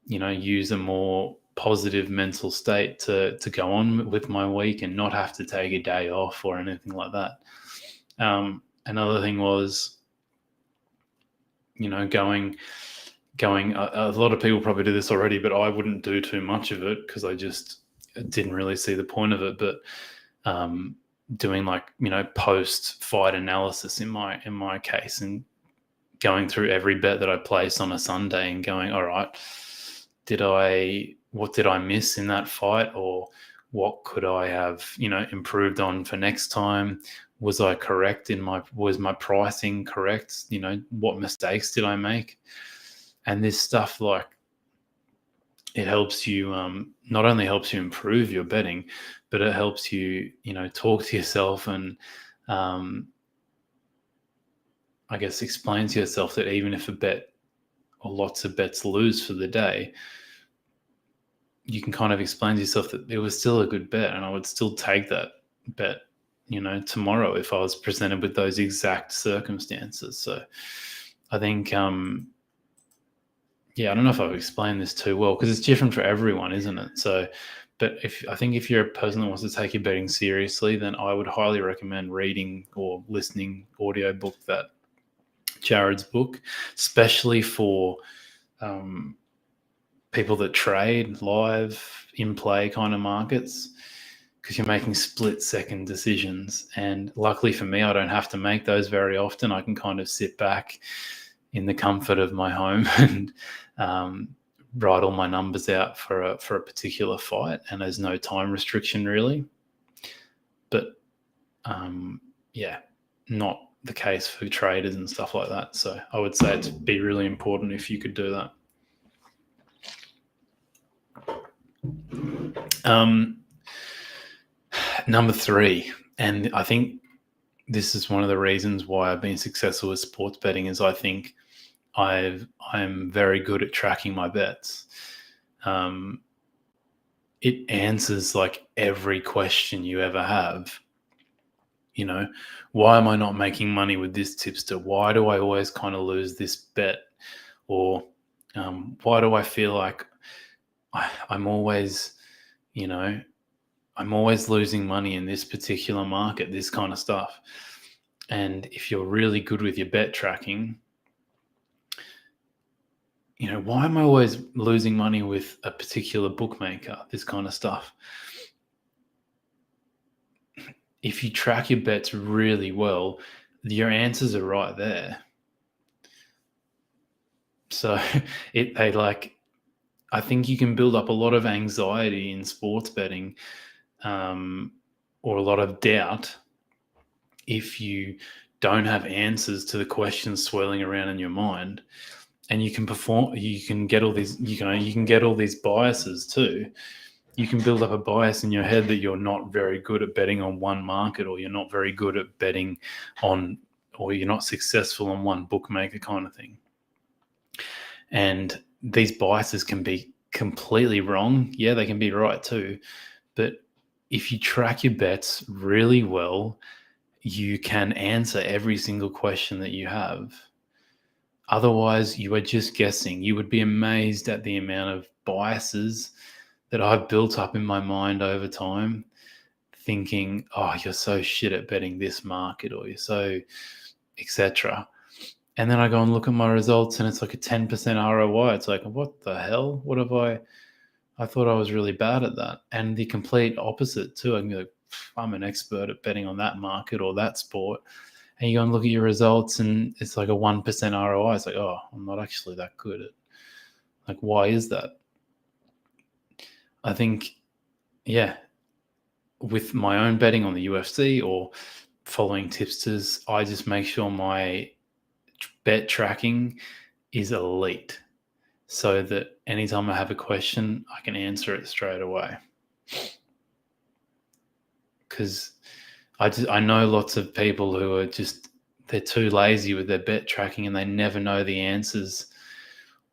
use a more positive mental state to go on with my week and not have to take a day off or anything like that. Another thing was, going, a lot of people probably do this already, but I wouldn't do too much of it because I just didn't really see the point of it. But doing like, post-fight analysis in my case, and going through every bet that I placed on a Sunday and going, all right, what did I miss in that fight, or what could I have, improved on for next time? Was I correct was my pricing correct? What mistakes did I make? And this stuff, like, it helps you, not only helps you improve your betting, but it helps you, talk to yourself and, I guess, explain to yourself that even if a bet or lots of bets lose for the day, you can kind of explain to yourself that it was still a good bet and I would still take that bet, tomorrow if I was presented with those exact circumstances. So I think, I don't know if I've explained this too well because it's different for everyone, isn't it? So, but I think if you're a person that wants to take your betting seriously, then I would highly recommend reading or listening audiobook that Jared's book, especially for people that trade live in play kind of markets, because you're making split-second decisions. And luckily for me, I don't have to make those very often. I can kind of sit back, in the comfort of my home and write all my numbers out for a particular fight, and there's no time restriction really. But not the case for traders and stuff like that. So I would say it'd be really important if you could do that. Number 3, and I think this is one of the reasons why I've been successful with sports betting, is I think I'm very good at tracking my bets. It answers like every question you ever have. You know, why am I not making money with this tipster? Why do I always kind of lose this bet? Or why do I feel like I'm always, I'm always losing money in this particular market, this kind of stuff. And if you're really good with your bet tracking, why am I always losing money with a particular bookmaker, this kind of stuff? If you track your bets really well, your answers are right there. So I think you can build up a lot of anxiety in sports betting, or a lot of doubt, if you don't have answers to the questions swirling around in your mind. And you can get all these, you can get all these biases too. You can build up a bias in your head that you're not very good at betting on one market, or you're not very good at betting on, or you're not successful on one bookmaker kind of thing. And these biases can be completely wrong. Yeah, they can be right too. But if you track your bets really well, you can answer every single question that you have. Otherwise, you are just guessing. You would be amazed at the amount of biases that I've built up in my mind over time, thinking, oh, you're so shit at betting this market, or you're so, etc. And then I go and look at my results and it's like a 10% ROI. It's like, what the hell? What have I thought I was really bad at that. And the complete opposite too. I can be like, I'm an expert at betting on that market or that sport. And you go and look at your results and it's like a 1% ROI. It's like, oh, I'm not actually that good at, like, why is that? I think, with my own betting on the UFC or following tipsters, I just make sure my bet tracking is elite, so that anytime I have a question, I can answer it straight away. Because I know lots of people who are they're too lazy with their bet tracking and they never know the answers,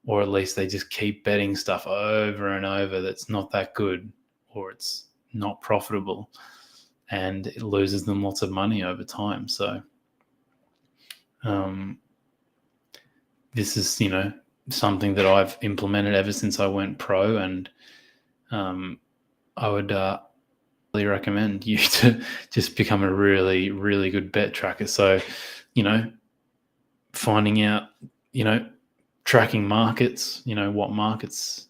or at least they just keep betting stuff over and over that's not that good, or it's not profitable, and it loses them lots of money over time. So this is, something that I've implemented ever since I went pro, and I would really recommend you to just become a really, really good bet tracker. So, finding out, tracking markets, what markets,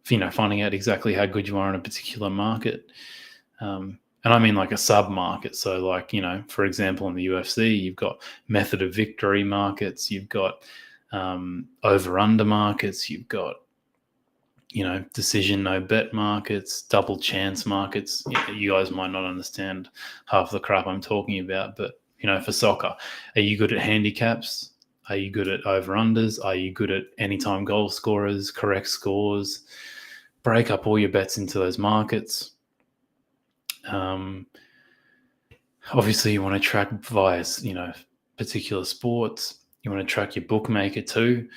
finding out exactly how good you are in a particular market. And I mean like a sub-market. So like, for example, in the UFC, you've got method of victory markets, you've got over-under markets, you've got, decision no bet markets, double chance markets. You guys might not understand half the crap I'm talking about, but, for soccer, are you good at handicaps? Are you good at over-unders? Are you good at anytime goal scorers, correct scores? Break up all your bets into those markets. Obviously you want to track via, particular sports. You want to track your bookmaker too.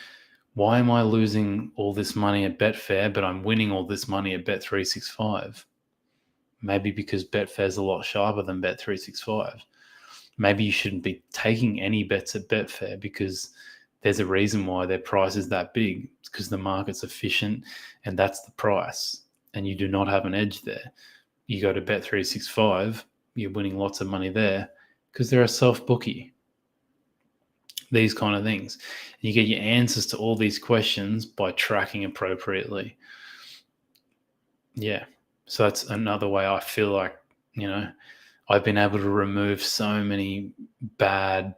Why am I losing all this money at Betfair, but I'm winning all this money at Bet365? Maybe because Betfair's a lot sharper than Bet365. Maybe you shouldn't be taking any bets at Betfair, because there's a reason why their price is that big. It's because the market's efficient and that's the price, and you do not have an edge there. You go to Bet365, you're winning lots of money there because they're a self-bookie. These kind of things. And you get your answers to all these questions by tracking appropriately. Yeah. So that's another way I feel like, I've been able to remove so many bad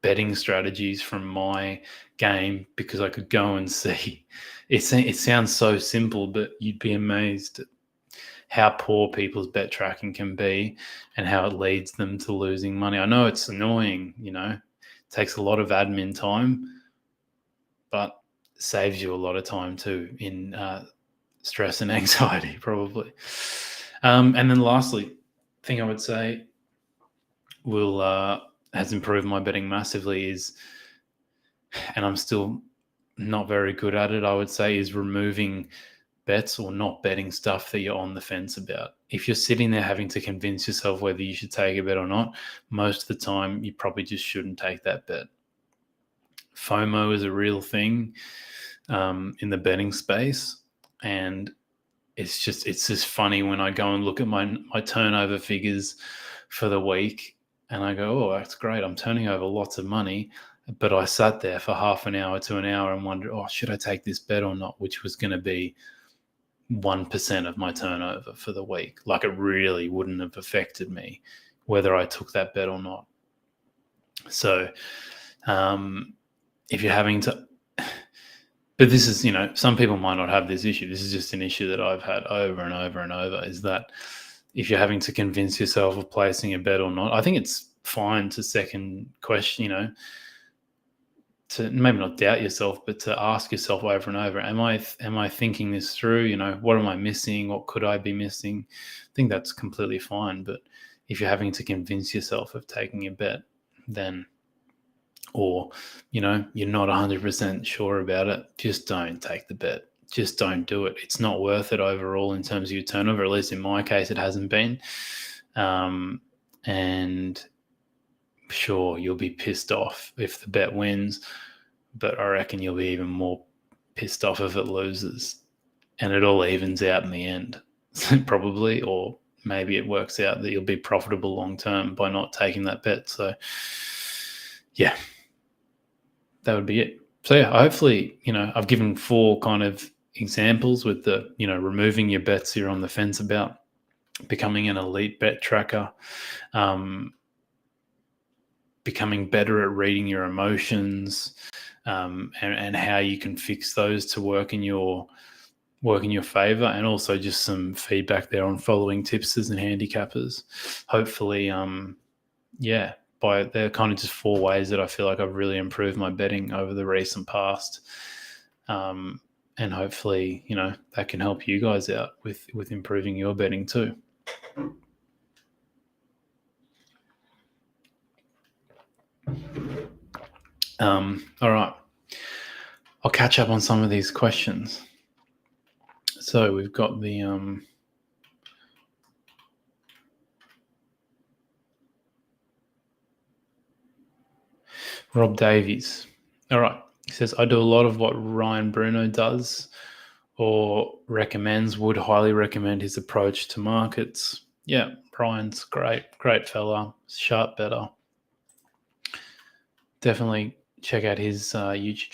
betting strategies from my game because I could go and see. It sounds so simple, but you'd be amazed at how poor people's bet tracking can be and how it leads them to losing money. I know it's annoying, it takes a lot of admin time, but saves you a lot of time too in stress and anxiety, probably. And then lastly, thing I would say has improved my betting massively is, and I'm still not very good at it, I would say, is removing bets or not betting stuff that you're on the fence about. If you're sitting there having to convince yourself whether you should take a bet or not, most of the time you probably just shouldn't take that bet. FOMO is a real thing in the betting space, and it's just funny when I go and look at my turnover figures for the week and I go, oh, that's great, I'm turning over lots of money, but I sat there for half an hour to an hour and wondered, oh, should I take this bet or not, which was going to be 1% of my turnover for the week. Like, it really wouldn't have affected me whether I took that bet or not. So if you're having to, but this is, some people might not have this issue. This is just an issue that I've had over and over and over, is that if you're having to convince yourself of placing a bet or not, I think it's fine to second question, to maybe not doubt yourself, but to ask yourself over and over, am I thinking this through? What am I missing? What could I be missing? I think that's completely fine. But if you're having to convince yourself of taking a bet, then, or, you're not 100% sure about it, just don't take the bet. Just don't do it. It's not worth it overall in terms of your turnover. At least in my case, it hasn't been. And sure, you'll be pissed off if the bet wins, but I reckon you'll be even more pissed off if it loses, and it all evens out in the end, probably, or maybe it works out that you'll be profitable long term by not taking that bet. So yeah, that would be it. So yeah, hopefully, I've given 4 kind of examples with the, removing your bets you're on the fence about, becoming an elite bet tracker, becoming better at reading your emotions, and how you can fix those to work in your favor, and also just some feedback there on following tipsters and handicappers. Hopefully, they're kind of just 4 ways that I feel like I've really improved my betting over the recent past. And hopefully, that can help you guys out with improving your betting too. All right. I'll catch up on some of these questions. So we've got the Rob Davies. All right. He says, I do a lot of what Ryan Bruno does or recommends, would highly recommend his approach to markets. Yeah, Ryan's great fella, sharp bettor. Definitely check out his YouTube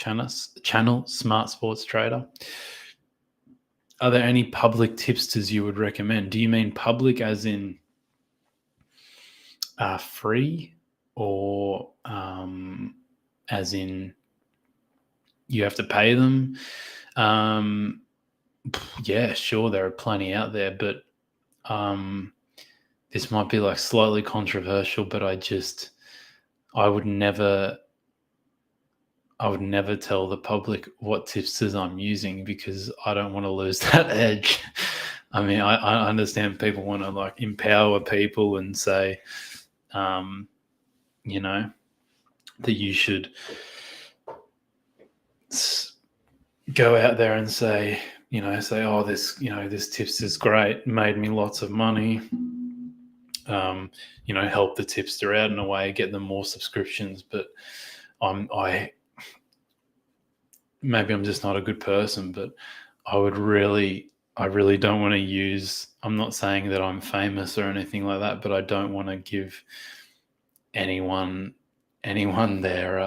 channel, Smart Sports Trader. Are there any public tipsters you would recommend? Do you mean public as in free, or as in you have to pay them? Yeah, sure, there are plenty out there, but this might be like slightly controversial, but I would never tell the public what tipsters I'm using, because I don't want to lose that edge. I mean, I understand people want to like empower people and say, that you should go out there and say, oh, this tipster's great, made me lots of money. Help the tipster out in a way, get them more subscriptions. But maybe I'm just not a good person, but I really don't want to use, I'm not saying that I'm famous or anything like that, but I don't want to give anyone their,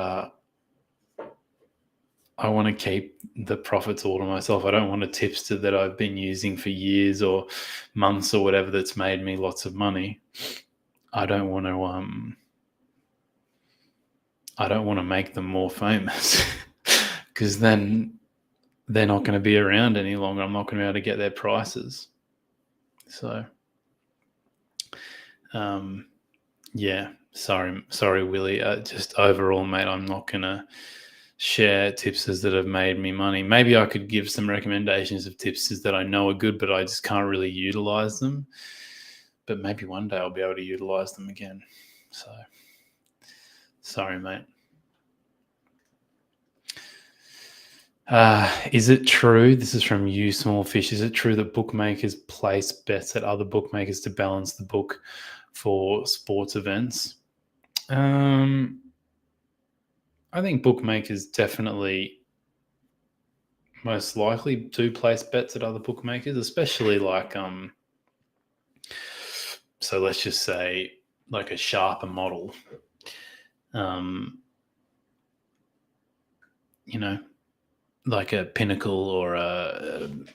I want to keep the profits all to myself. I don't want a tipster that I've been using for years or months or whatever that's made me lots of money. I don't want I don't want to make them more famous because then they're not going to be around any longer. I'm not going to be able to get their prices. So, yeah, sorry, Willie. Just overall, mate, I'm not going to share tipsters that have made me money. Maybe I could give some recommendations of tipsters that I know are good, but I just can't really utilize them. But maybe one day I'll be able to utilize them again. So, sorry, mate. Is it true? This is from you, Small Fish. Is it true that bookmakers place bets at other bookmakers to balance the book for sports events? I think bookmakers definitely most likely do place bets at other bookmakers, especially like so let's just say like a sharper model. Like a Pinnacle or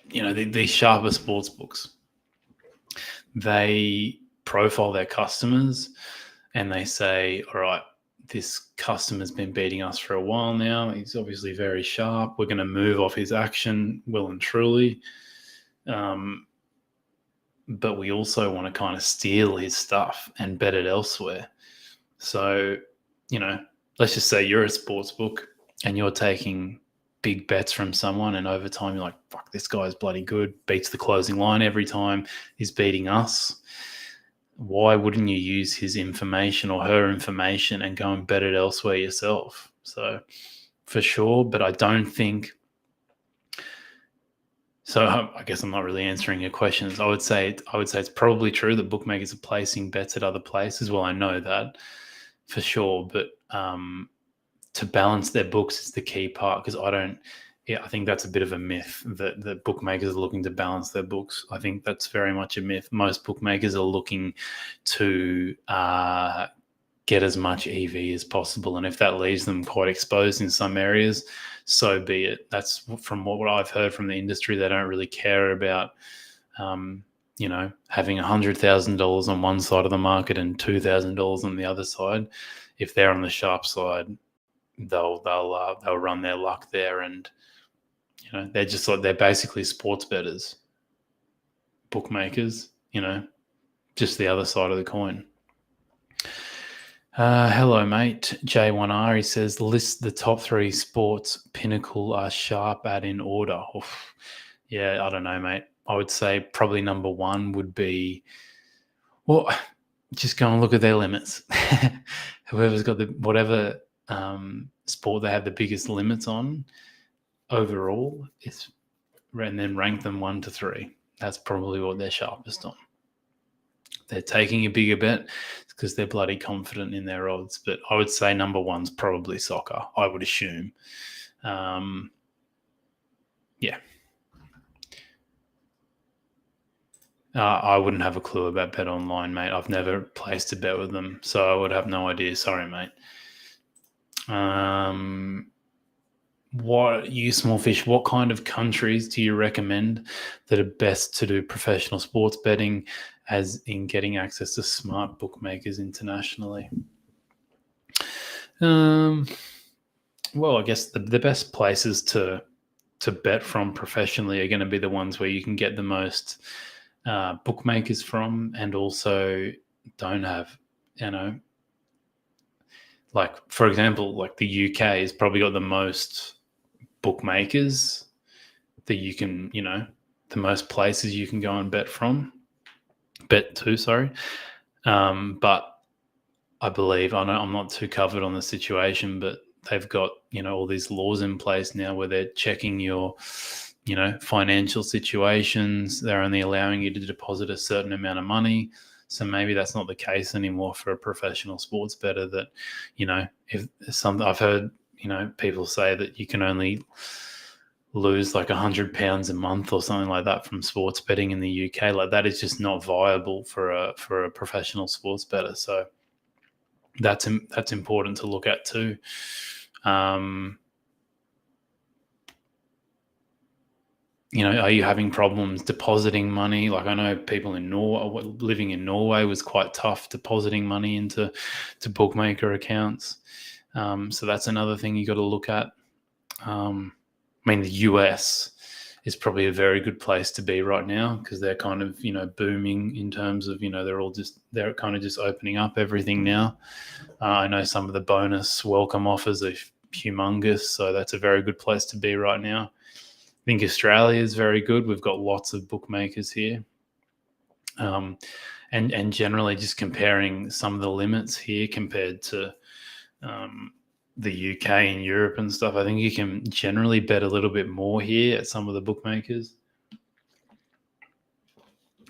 these sharper sports books. They profile their customers and they say, all right, this customer's been beating us for a while now. He's obviously very sharp. We're going to move off his action well and truly. But we also want to kind of steal his stuff and bet it elsewhere. So, let's just say you're a sports book and you're taking big bets from someone, and over time you're like, fuck, this guy's bloody good, beats the closing line every time, he's beating us. Why wouldn't you use his information or her information and go and bet it elsewhere yourself? So for sure, but I don't think so. I guess I'm not really answering your questions. I would say it's probably true that bookmakers are placing bets at other places. Well, I know that for sure, but to balance their books is the key part, because I think that's a bit of a myth that the bookmakers are looking to balance their books. I think that's very much a myth. Most bookmakers are looking to get as much EV as possible, and if that leaves them quite exposed in some areas, so be it. That's from what I've heard from the industry. They don't really care about having $100,000 on one side of the market and $2,000 on the other side. If they're on the sharp side, they'll run their luck there, and they're just like, they're basically sports bettors, bookmakers, just the other side of the coin. Hello, mate. J1R, he says, list the top 3 sports Pinnacle are sharp at in order. Oof. Yeah, I don't know, mate. I would say probably number 1 would be, well, just go and look at their limits. Whoever's got whatever sport they have the biggest limits on overall, and then rank them 1 to 3. That's probably what they're sharpest on. They're taking a bigger bet because they're bloody confident in their odds. But I would say number 1's probably soccer, I would assume. Yeah. I wouldn't have a clue about Bet Online, mate. I've never placed a bet with them, so I would have no idea. Sorry, mate. What kind of countries do you recommend that are best to do professional sports betting, as in getting access to smart bookmakers internationally? Well, I guess the best places to bet from professionally are going to be the ones where you can get the most bookmakers from, and also don't have, like, for example, like the UK has probably got the most bookmakers that you can, the most places you can go and bet to, sorry. But I believe, I know I'm not too covered on the situation, but they've got, all these laws in place now where they're checking your, financial situations. They're only allowing you to deposit a certain amount of money. So maybe that's not the case anymore for a professional sports bettor, that, if I've heard, people say that you can only lose like £100 a month or something like that from sports betting in the UK. Like, that is just not viable for a professional sports bettor. So that's important to look at too. Are you having problems depositing money? Like, I know people in living in Norway was quite tough depositing money into bookmaker accounts. So that's another thing you got to look at. I mean, the US is probably a very good place to be right now because they're kind of, booming in terms of, they're kind of just opening up everything now. I know some of the bonus welcome offers are humongous, so that's a very good place to be right now. I think Australia is very good. We've got lots of bookmakers here. And generally just comparing some of the limits here compared to the UK and Europe and stuff, I think you can generally bet a little bit more here at some of the bookmakers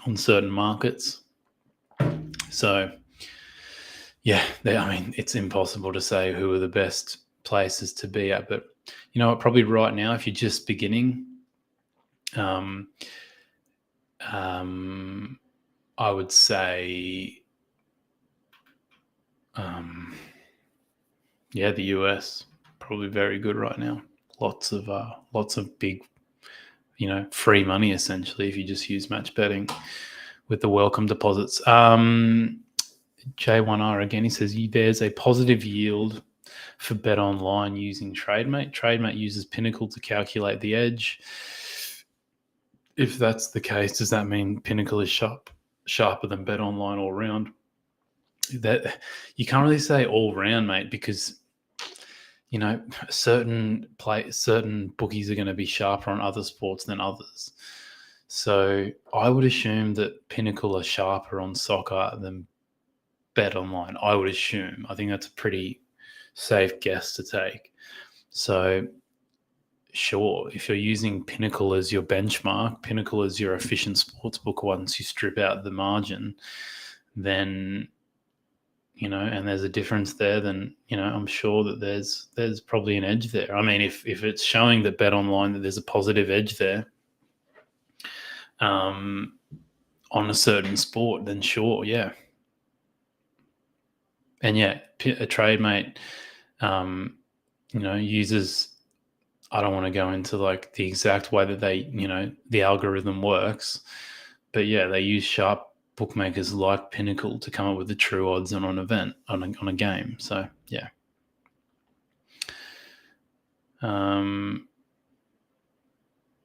on certain markets. So, yeah, it's impossible to say who are the best places to be at. But you know what? Probably right now, if you're just beginning, I would say, the US probably very good right now. Lots of big, free money essentially if you just use match betting with the welcome deposits. J1R again, he says there's a positive yield for Bet Online using TradeMate. TradeMate uses Pinnacle to calculate the edge. If that's the case, does that mean Pinnacle is sharper than Bet Online all round? That you can't really say all round, mate, because certain bookies are going to be sharper on other sports than others. So I would assume that Pinnacle are sharper on soccer than Bet Online. I would assume. I think that's a pretty safe guess to take. So sure, if you're using Pinnacle as your benchmark, Pinnacle as your efficient sportsbook once you strip out the margin, then and there's a difference there, then I'm sure that there's probably an edge there. I mean, if it's showing that Bet Online that there's a positive edge there on a certain sport, then sure, yeah. And yeah, a TradeMate uses, I don't want to go into like the exact way that they the algorithm works, but yeah, they use sharp bookmakers like Pinnacle to come up with the true odds on an event, on a game. So yeah.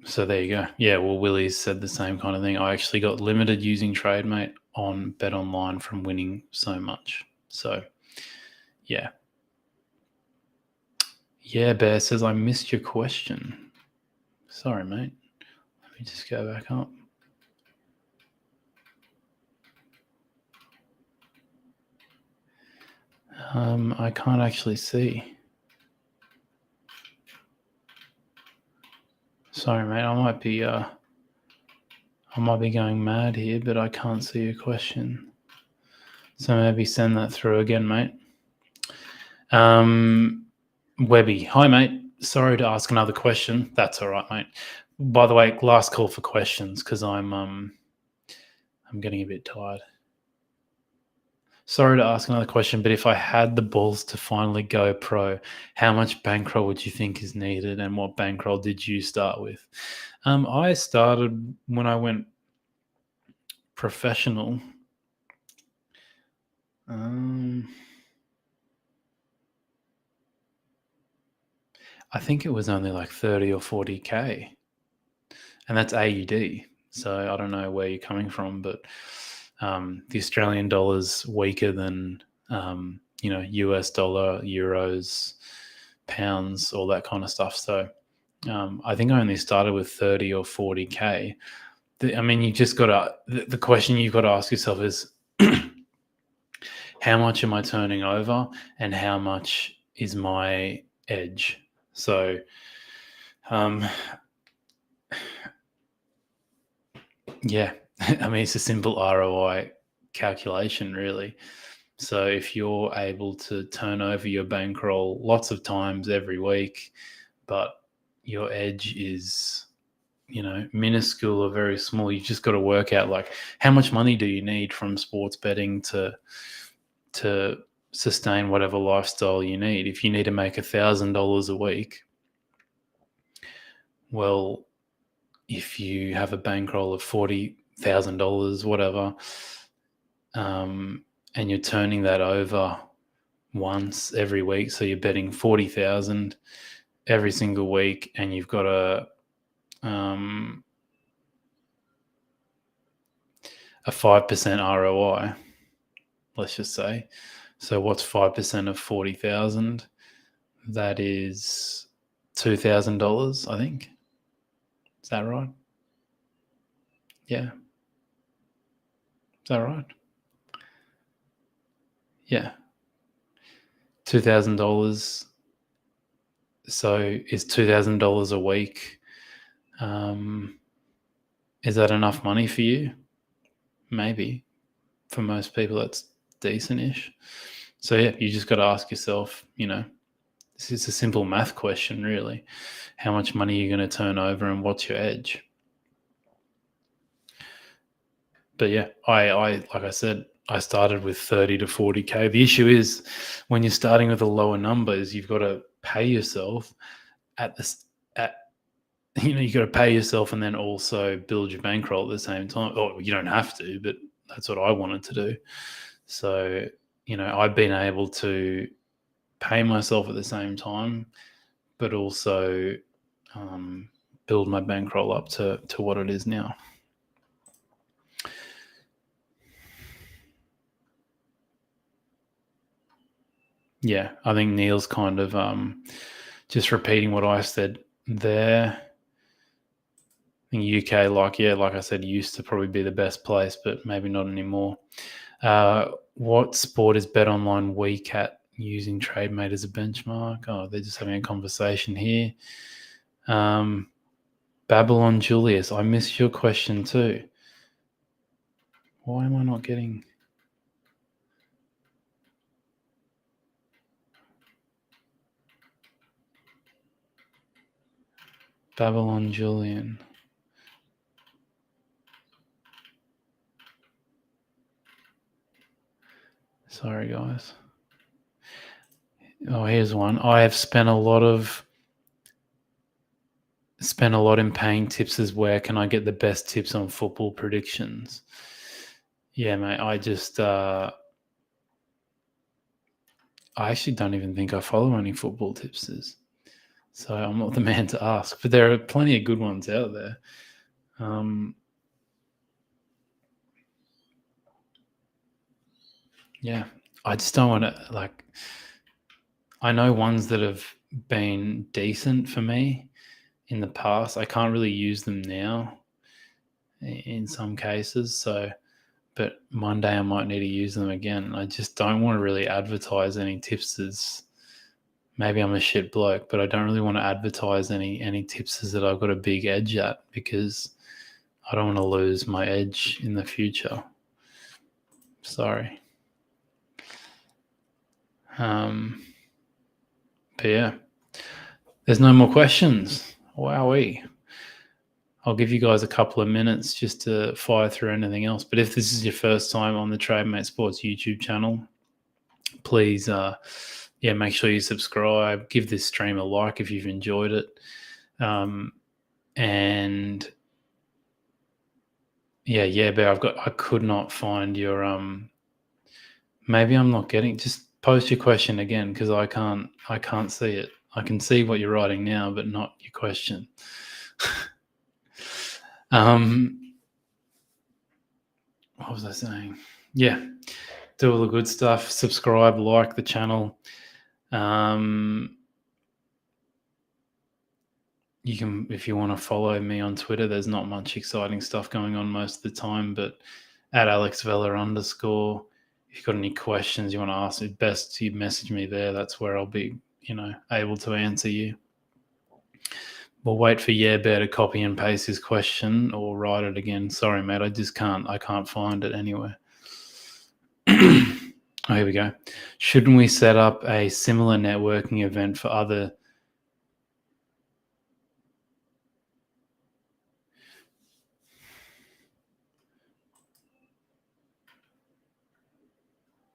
So there you go. Yeah, well, Willie's said the same kind of thing. I actually got limited using TradeMate on Bet Online from winning so much. So yeah. Yeah, Bear says, I missed your question. Sorry, mate. Let me just go back up. I can't actually see. Sorry, mate. I might be going mad here, but I can't see your question. So maybe send that through again, mate. Webby, hi, mate. Sorry to ask another question. That's all right, mate. By the way, last call for questions because I'm getting a bit tired. Sorry to ask another question, but if I had the balls to finally go pro, how much bankroll would you think is needed, and what bankroll did you start with? I started when I went professional. I think it was only like 30 or 40K, and that's AUD. So I don't know where you're coming from, but the Australian dollar's weaker than US dollar, euros, pounds, all that kind of stuff. So I think I only started with 30 or 40K. You just got to, the question you've got to ask yourself is how much am I turning over and how much is my edge? So yeah, it's a simple ROI calculation, really. So if you're able to turn over your bankroll lots of times every week, but your edge is, minuscule or very small, you've just got to work out like how much money do you need from sports betting to sustain whatever lifestyle you need. If you need to make $1,000 a week, well, if you have a bankroll of $40,000, whatever, and you're turning that over once every week. So you're betting 40,000 every single week, and you've got a 5% ROI, let's just say. So what's 5% of 40,000? That is $2,000, I think. Is that right? Yeah. Is that right? Yeah. $2,000. So is $2,000 a week? Is that enough money for you? Maybe. For most people, that's decent-ish. So yeah, you just got to ask yourself, this is a simple math question, really. How much money are you going to turn over, and what's your edge? But yeah, I like I said, I started with 30 to 40K. The issue is when you're starting with a lower numbers, you've got to pay yourself you got to pay yourself and then also build your bankroll at the same time. Or you don't have to, but that's what I wanted to do. So, I've been able to pay myself at the same time, but also build my bankroll up to what it is now. Yeah, I think Neil's kind of just repeating what I said there. I think UK, like I said, used to probably be the best place, but maybe not anymore. What sport is BetOnline weak at using TradeMate as a benchmark? Oh, they're just having a conversation here. Babylon Julius, I missed your question too. Why am I not getting... Babylon Julian. Sorry, guys. Oh, here's one. I have spent a lot in paying tips as where can I get the best tips on football predictions? Yeah, mate, I actually don't even think I follow any football tipsters. So I'm not the man to ask, but there are plenty of good ones out there. Yeah, I just don't want to, I know ones that have been decent for me in the past. I can't really use them now in some cases. So, but one day I might need to use them again. I just don't want to really advertise any tipsters. Maybe I'm a shit bloke, but I don't really want to advertise any tipsters that I've got a big edge at, because I don't want to lose my edge in the future. Sorry. But yeah, there's no more questions. Wowee. I'll give you guys a couple of minutes just to fire through anything else. But if this is your first time on the TradeMate Sports YouTube channel, please, make sure you subscribe. Give this stream a like if you've enjoyed it. And but I could not find your maybe I'm not getting. Just post your question again, because I can't see it. I can see what you're writing now, but not your question. What was I saying? Yeah, do all the good stuff. Subscribe, like the channel. You can, if you want to follow me on Twitter, there's not much exciting stuff going on most of the time, but at @AlexVella_. If you've got any questions you want to ask, it's best to message me there. That's where I'll be, able to answer you. We'll wait for Bear to copy and paste his question or write it again. Sorry, mate, I can't find it anywhere. Oh, here we go. Shouldn't we set up a similar networking event for other...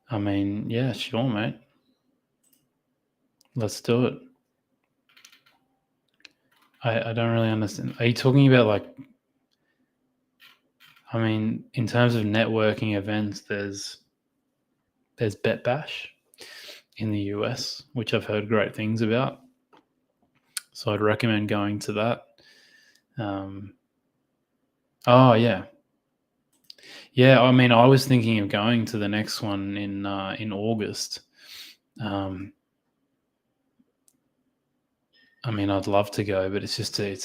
I mean, yeah, sure, mate. Let's do it. I don't really understand. Are you talking about in terms of networking events, there's Bet Bash. in the US, which I've heard great things about. So I'd recommend going to that. Oh yeah, yeah. I mean, I was thinking of going to the next one in August. I mean, I'd love to go, but it's just a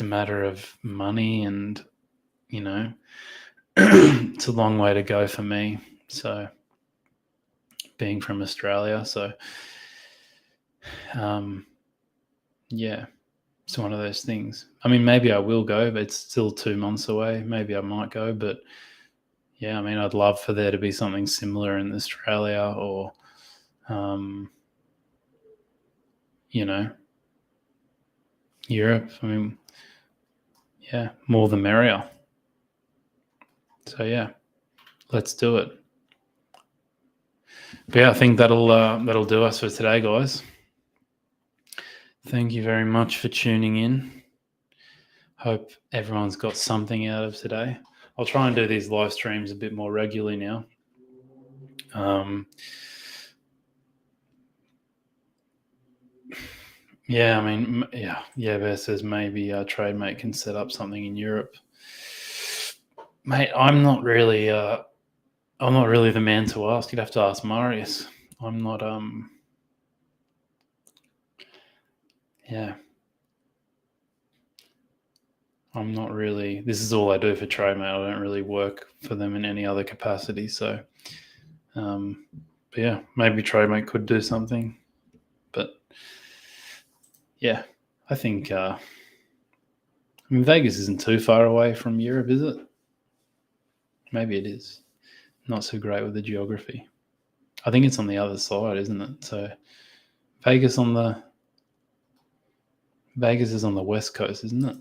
matter of money, and it's a long way to go for me. So, being from Australia, so yeah, it's one of those things. I mean, maybe I will go, but it's still 2 months away. Maybe I might go, but yeah, I mean, I'd love for there to be something similar in Australia, or Europe. I mean, yeah, more the merrier. So yeah, let's do it. But yeah, I think that'll do us for today, guys. Thank you very much for tuning in. Hope everyone's got something out of today. I'll try and do these live streams a bit more regularly now. Yeah, I mean, yeah. Bear says maybe TradeMate can set up something in Europe. Mate, I'm not really the man to ask. You'd have to ask Marius. I'm not. Yeah. I'm not really. This is all I do for TradeMate. I don't really work for them in any other capacity. So, but yeah, maybe TradeMate could do something. But yeah, I think. I mean, Vegas isn't too far away from Europe, is it? Maybe it is. Not so great with the geography. I think it's on the other side, isn't it? So Vegas is on the west coast, isn't it?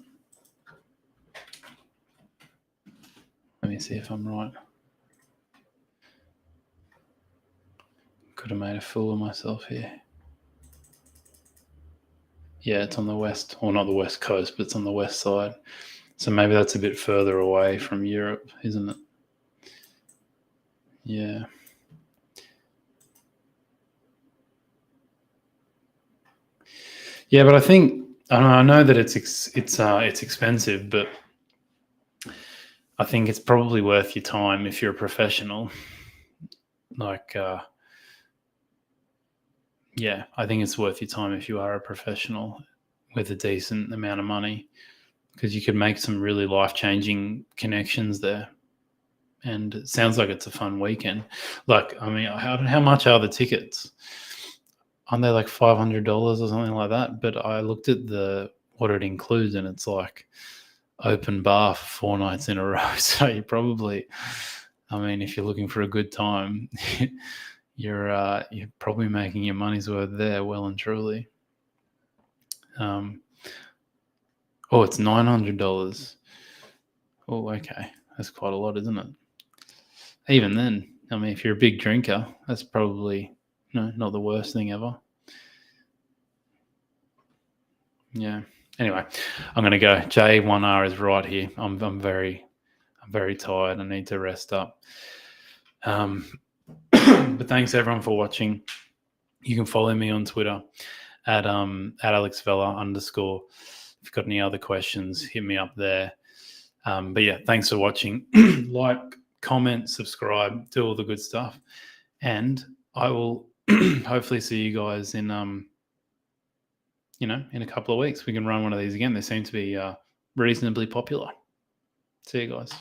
Let me see if I'm right. Could have made a fool of myself here. Yeah, it's on the west, or not the west coast, but it's on the west side. So maybe that's a bit further away from Europe, isn't it? Yeah. Yeah, but I think I know that it's expensive, but I think it's probably worth your time if you're a professional. Like, yeah, I think it's worth your time if you are a professional with a decent amount of money, because you could make some really life-changing connections there. And it sounds like it's a fun weekend. Like, I mean, how much are the tickets? Aren't they like $500 or something like that? But I looked at what it includes, and it's like open bar for 4 nights in a row. So you probably, I mean, if you're looking for a good time, you're probably making your money's worth there, well and truly. Oh, it's $900. Oh, okay, that's quite a lot, isn't it? Even then, I mean, if you're a big drinker, that's probably not the worst thing ever. Yeah. Anyway, I'm going to go. J1R is right here. I'm very tired. I need to rest up. But thanks everyone for watching. You can follow me on Twitter at @AlexVella_. If you've got any other questions, hit me up there. But yeah, thanks for watching. Like, comment, subscribe, do all the good stuff, and I will hopefully see you guys in in a couple of weeks. We can run one of these again. They seem to be reasonably popular. See you guys.